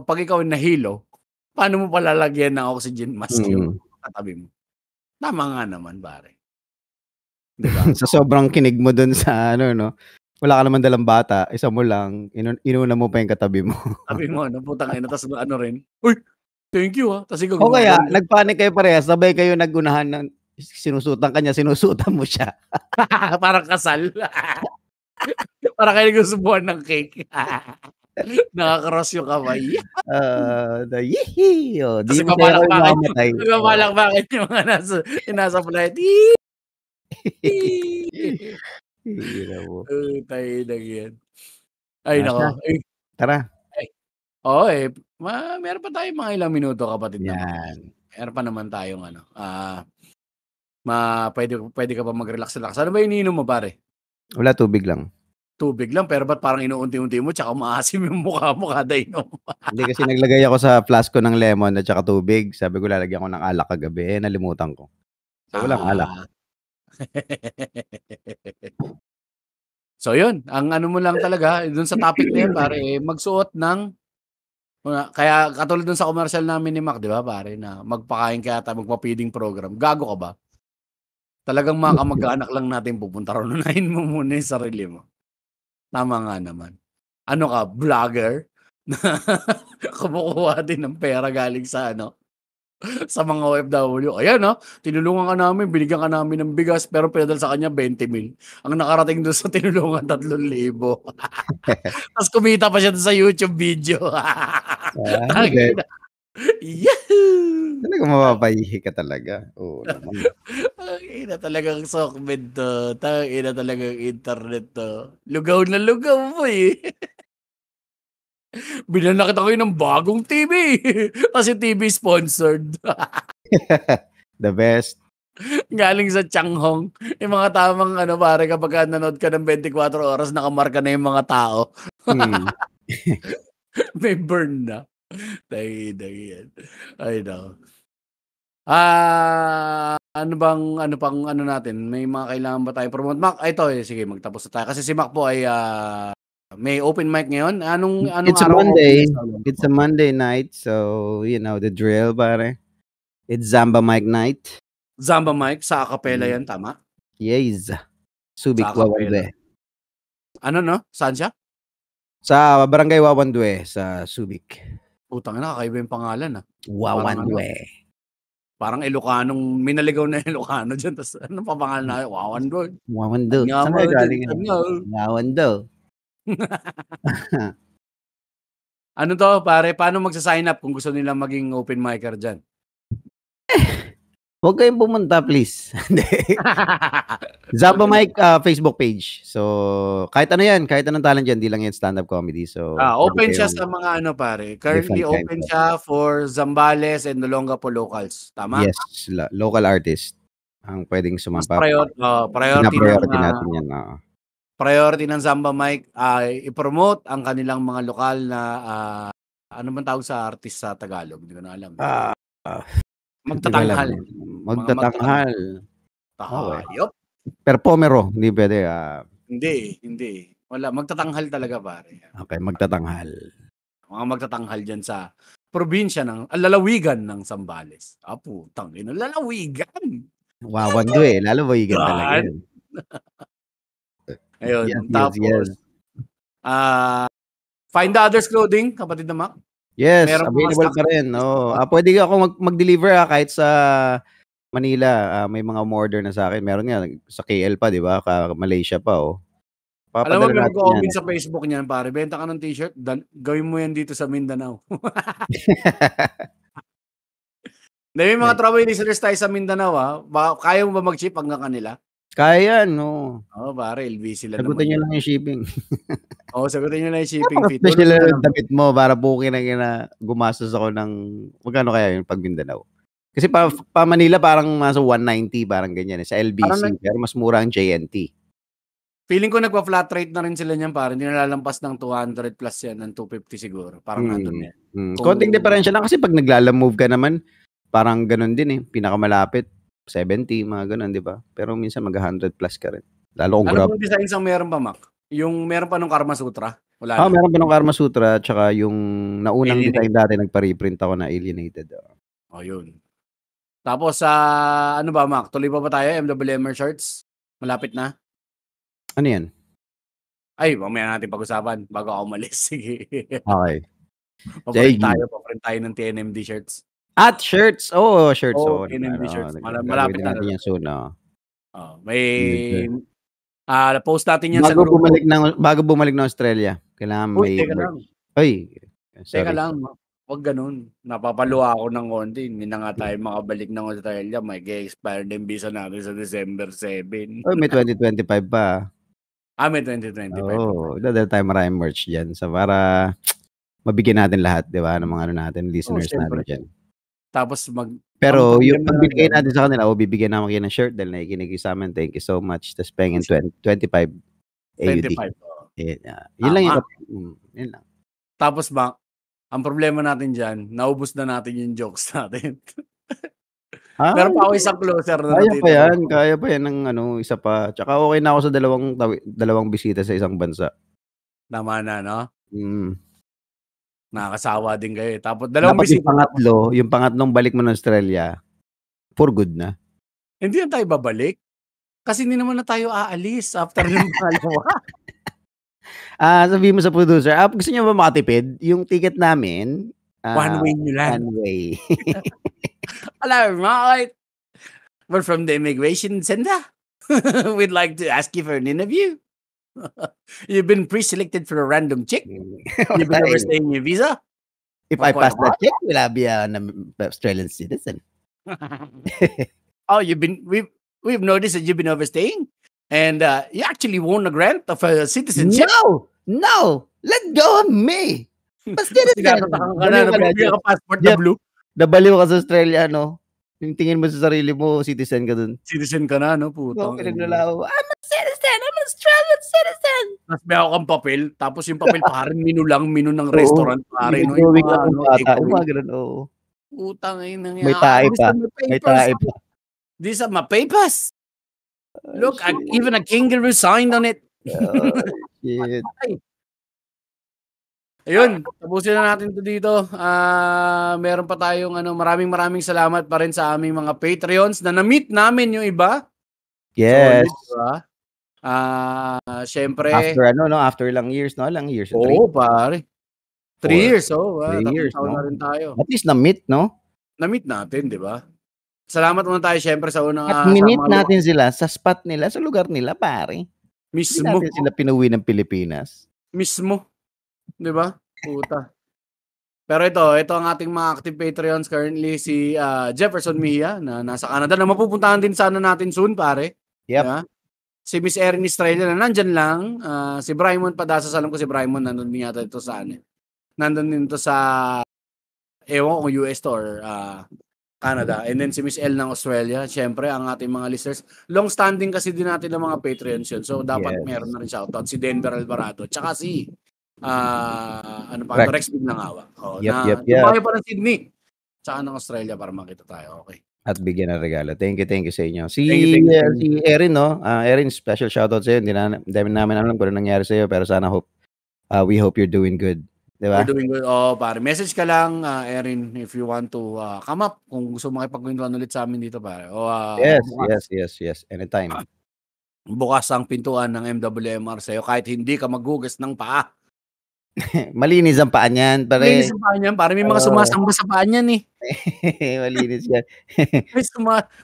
pag ikaw ay nahilo, paano mo palalagyan ng oxygen mask yung katabi mo? Tama nga naman, pare. Diba? Sa sobrang kinig mo dun sa no? Wala ka naman dalang bata, isa mo lang, inuna mo pa yung katabi mo. Sabi mo, putang ina, tas rin, uy, thank you ha. Tas ikaw, O kaya, nagpanik kayo parehas, sabay kayo nagunahan ng sinusutan kanya, sinusutan mo siya. Parang kasal. Parang kayo nagsusubuhan ng cake. Nakakross yung kamay. Yihi! Oh, di Kasi mo sa'yo kayo mamatay. papalakpakin yung mga nasa flight. Tayo na yan. Ay, nako. Tara. Oo meron pa tayong mga ilang minuto, kapatid naman. Yan. Meron pa naman tayong pwede ka pa mag-relax-relax. Ano ba iniinom mo, pare? Wala, tubig lang. Tubig lang, pero ba't parang inuunti-unti mo tsaka maasim yung mukha mo kada inom? Hindi, kasi naglagay ako sa flask ko ng lemon at tsaka tubig. Sabi ko lalagyan ko ng alak kagabi. Nalimutan ko. So, walang alak. So, yun. Ang ano mo lang talaga, dun sa topic na yun, pare, magsuot ng kaya katulad dun sa commercial namin ni Mac, di ba, pare, na magpakain ka at magpa-feeding program. Gago ka ba? Talagang mga kamag-anak lang natin pupunta ron. Unahin mo muna yung sarili mo. Tama nga naman. Ano ka, vlogger? Kumukuha din ng pera galing sa sa mga OFW. Ayan tinulungan ka namin, binigyan ka namin ng bigas, pero pinadala sa kanya 20,000. Ang nakarating doon sa tinulungan 3,000. Tapos kumita pa siya doon sa YouTube video. Yahoo! Talaga mapapahihi ka talaga. Oo naman. Ina talagang sokmed to. Ina talagang internet to. Lugaw na lugaw mo Binanakit ako ng bagong TV. Kasi TV sponsored. The best. Galing sa Changhong. Yung mga tamang pare, kapag nanood ka ng 24 oras, nakamarka na yung mga tao. May burn na. Tayo. Ay, no. Ano pang natin? May mga kailangan ba tayo promote? Mac, ito sige, magtapos na tayo. Kasi si Mac po ay may open mic ngayon. Anong It's araw? It's a Monday night, so you know the drill, pare. It's Zamba Mic night. Zamba Mic sa acapella yan, tama? Yes. Subic Wawandwe. Saan siya? Sa Barangay Wawandwe sa Subic. Putang ina, kakaiba yung pangalan Wawandwe. Parang Ilocanong, minaligaw na Ilocano dyan. Tapos anong papangalan na? Wawandwe. Wawando. Saan kayo galing? Wawando. Ano to, pare? Paano magsa-sign up kung gusto nilang maging open micer dyan? Huwag kayong pumunta, please. Zamba Mic Facebook page. So, kahit ano yan, kahit anong talent yan, di lang yan stand-up comedy. So, open siya sa mga pare. Currently open siya for Zambales and Olongapo locals. Tama? Yes, local artist ang pwedeng sumampa. Priority natin yan. Priority ng Zamba Mic ay i-promote ang kanilang mga lokal na ano man tawag sa artist sa Tagalog? Hindi ko na alam. Magtatanghal. Hayop. Performero, hindi pwede. Hindi. Wala, magtatanghal talaga, pare. Okay, magtatanghal. Mga magtatanghal dyan sa probinsya lalawigan ng Zambales. Putang ina, lalawigan. Wawandwe, lalawigan talaga yun. Ayun, tapos Find the Others Clothing, kapatid na Mac. Yes, available pa rin. Pwede ako mag-deliver kahit sa Manila. May mga order na sa akin. Meron nga sa KL pa, di ba? Malaysia pa, Alam mo, may mag-comment sa Facebook niyan, pare. Benta ka ng t-shirt, gawin mo yan dito sa Mindanao. May mga travel listeners tayo sa Mindanao, kaya mo ba mag-ship hanggang kanila? Kaya, no. Pare, LBC lang naman. Sagutin nyo lang yung shipping. Sagutin nyo lang yung shipping fee. Special na damit mo para bukin na gumastos ako ng, magkano kaya yung pag Mindanao? Kasi pa Manila parang nasa 190, parang ganyan. Sa LBC, pero mas mura ang JNT. Feeling ko nagpa-flat rate na rin sila niyan, parang hindi nalalampas ng 200 plus yan, ng 250 siguro. Parang nandun yan. Konting diferensya lang kasi pag naglalamove ka naman, parang ganun din pinakamalapat. 70, mga ganun, di ba? Pero minsan mag-100 plus ka rin. Lalo kung Ano grab. bang designs ang meron pa, Mac? Yung meron pa nung Karma Sutra? Wala na. Meron pa nung Karma Sutra, tsaka yung naunang design Alienated. dati, nagpa-reprint ako na Alienated. Yun. Tapos, ano ba, Mac? Tuloy pa ba tayo? MWMR shirts? Malapit na? Ano yan? Ay, mamaya natin pag-usapan bago ako umalis. Sige. Okay. Paprint tayo ng TNMD shirts. At shirts. Shirts. TNMD shirts. Malapit na natin yan soon. May post natin yan bago bumalik ng Australia. Kailangan may teka lang. Sorry. Teka lang. Huwag ganun. Napapaluwa ako ng konti. Hindi na nga tayo makabalik ng Australia. May expire din visa natin sa December 7. May 2025 pa. May 2025. Dahil tayo maraming merch dyan. So, para mabigyan natin lahat, di ba? Ng mga natin, listeners natin dyan. Tapos pero yung pagbigay natin sa kanila, bibigyan naman kayo ng shirt dahil nakikinig sa amin. Thank you so much. Tapos pengin 25 AUD. 25. Yun lang yun. Yun lang. Tapos ang problema natin dyan, naubos na natin yung jokes natin. Meron pa ako isang closer na Kaya pa yan ng isa pa. Tsaka okay na ako sa dalawang bisita sa isang bansa. Tama na, no? Nakakasawa din kayo. Tapos dalawang bisita. Yung pangatlong balik mo ng Australia, for good na. Hindi na tayo babalik. Kasi hindi naman na tayo aalis after yung pangalawa. Sabihin mo sa producer, gusto niyo ba makatipid? Yung ticket namin, one way nyo lang. One way. Alam mo, we're from the immigration center. We'd like to ask you for an interview. You've been pre-selected for a random check. You've been overstaying your visa. If I pass that check, will I be an Australian citizen? We've noticed that you've been overstaying, and you actually won a grant of a citizenship. No, let go of me. Nabaliw ka sa Australia, Yung tingin mo sa sarili mo, citizen ka dun. Citizen ka na, putang. Pinaglalaw. I'm a citizen. I'm an Australian citizen. Tapos may ako kang papel. Tapos yung papel parang menu ng restaurant. Parang Utang ay nangyari. May tae pa. These are my papers. Look, even a kangaroo signed on it. Shit. Ayun, tapusin na natin to dito. Meron pa tayong maraming salamat pa rin sa aming mga Patreons na na-meet namin yung iba. Yes. So, syempre after lang years, Lang years. Pare. 3 years, 3 years, na rin tayo. At least na-meet, Na-meet natin, di ba? Salamat muna tayo syempre sa unang at minute natin sila sa spot nila, sa lugar nila, pare. Mismo. Hindi natin sila pinuwi ng Pilipinas. Mismo. Di ba? Puta. Pero ito ang ating mga active Patreons currently, si Jefferson Mejia na nasa Canada na mapupuntahan din sana natin soon, pare. Yep. Yeah? Si Miss Erin Estrella na nandyan lang. Si Brymon Padasas, alam ko si Brymon nandun din yata ito sa nandun din ito sa ewan ko US to or Canada. And then si Miss L ng Australia. Syempre, ang ating mga listeners. Long-standing kasi din natin ng mga Patreons yun. So, dapat meron na rin shoutout. Si Denver Alvarado. Tsaka si Rex Big Nangawa. Yep. Tumayo pa ng Sydney. Tsaka ng Australia para makita tayo. Okay. At bigyan ng regalo. Thank you sa inyo. Si Erin, Erin, special shoutout sa iyo. Hindi namin alam kung ano nangyari sa iyo, pero sana we hope you're doing good. Diba? We're doing good. Pare. Message ka lang, Erin, if you want to come up. Kung gusto makipagkwentuhan ulit sa amin dito, pare. Yes. Anytime. Bukas ang pintuan ng MWMR sa iyo kahit hindi ka maghugas ng paa. Malinis ang paa niyan, pare. Malinis ang paa niyan, pare. May mga sumasamba sa paa niyan, eh. Malinis yan.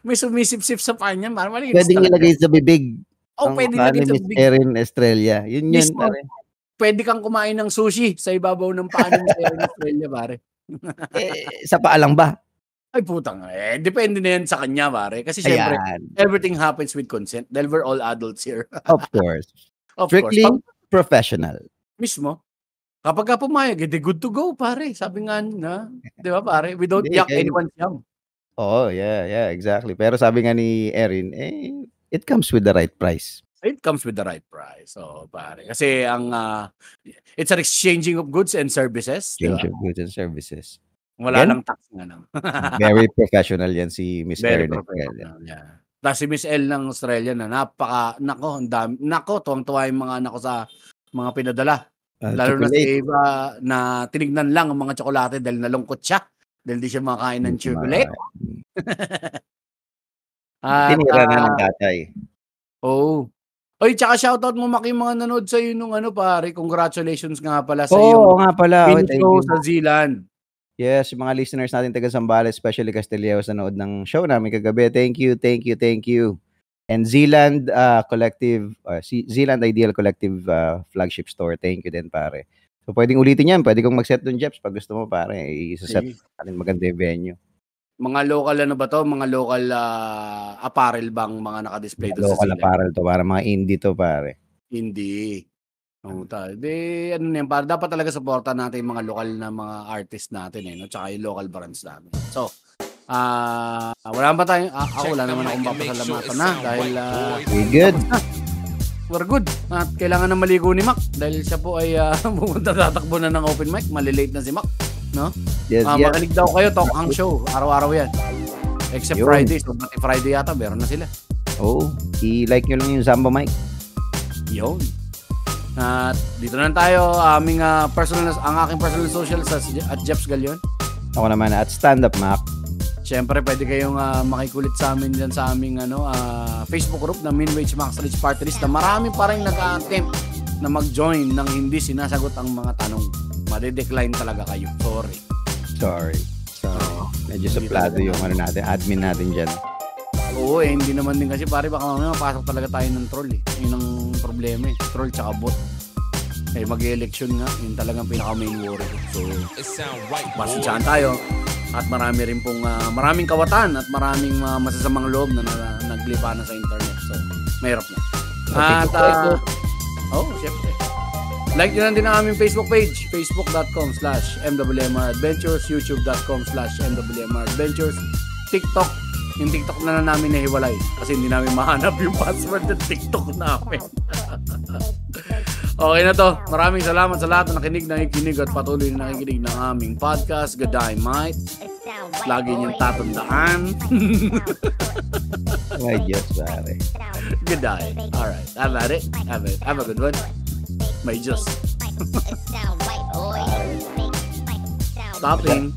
may sumisip-sip sa paa niyan, pare. Malinis. Pwedeng ilagay sa bibig. Pwede ilagay sa bibig. Erin Estrella. Yun, pare. Pwede kang kumain ng sushi sa ibabaw ng paa ng Erin Estrella, pare. Sa paa lang ba? Ay, putang. Depende na yan sa kanya, pare. Kasi syempre, everything happens with consent dahil we're all adults here. Of course. Strictly professional. Mismo. Kapag ka pumayag, good to go, pare. Sabi nga na, di ba, pare? We don't yuck anyone's yum. Yeah, exactly. Pero sabi nga ni Erin, it comes with the right price. It comes with the right price. So, pare. Kasi it's an exchanging of goods and services. Exchange of goods and services. Wala lang tax nga lang. Very professional yan si Miss Very Ernest. professional, yeah. Tapos si Miss L ng Australia na nako, tuwang-tuwa yung mga anak ko sa mga pinadala. Lalo na si Eva na tinignan lang ang mga tsokolate dahil nalungkot siya. Dahil di siya makakain ng chocolate. Tinira na ng tatay. Oo. Oy, tsaka shoutout mo Mac yung mga nanood sa iyo nung pare. Congratulations nga pala sa iyo. Oo nga pala. Intro sa Zealand. Yes, yung mga listeners natin taga Zambales, especially Castilleos, nanood ng show namin kagabi. Thank you. And Zealand Collective, Zealand Ideal Collective flagship store. Thank you din, pare. So, pwedeng ulitin yan. Pwede kong mag-set doon, Jeps, pag gusto mo, pare. Isa-set natin maganda yung venue. Mga local ba to? Mga local apparel bang mga naka-display doon sa Zealand? Local apparel to, para mga indie to, pare. Indie. Para dapat talaga supportan natin yung mga lokal na mga artist natin no? Tsaka yung local brands natin. So, wala ba tayong wala naman akong papasalamatan na dahil we're good. At kailangan na maligo ni Mac dahil siya po ay tatakbo na ng open mic. Malilate na si Mac, no? Yes, makinig daw kayo, Talk Hang Show. Araw-araw yan. Except Friday. So, Friday yata, meron na sila. I-like nyo lang yung Zamba mic. Yun. At dito na tayo, ang aking personal social at Jeps Galion. Ako naman at Stand Up Mac. Siyempre, pwede kayong makikulit sa amin dyan sa aming Facebook group na Minwage Max Rich Party List na marami pa rin nag-attempt na mag-join nang hindi sinasagot ang mga tanong. Made-decline talaga kayo. Sorry. Medyo suplado yung admin natin dyan. Oo, hindi naman din kasi pare baka mamaya mapasok talaga tayo ng troll Yun ang problema troll tsaka bot. Mag-election nga, yun talagang pinaka-main worry. So, pasensyahan tayo. At marami rin pong maraming kawatan at maraming masasamang loob na naglipa na sa internet. So, mahirap na. At, syempre. Like nyo lang din ang aming Facebook page, facebook.com/MWMRadventures, youtube.com/MWMRadventures, TikTok. Yung TikTok na namin nahiwalay kasi hindi namin mahanap yung password ng TikTok namin. Okay na to. Maraming salamat sa lahat na nakikinig at patuloy na nakikinig ng aming podcast. Good day, mate. Lagi niyong tatandaan. My Diyos, pare. Good day. Alright. Have at it. Have a good one. My Diyos. Stopping.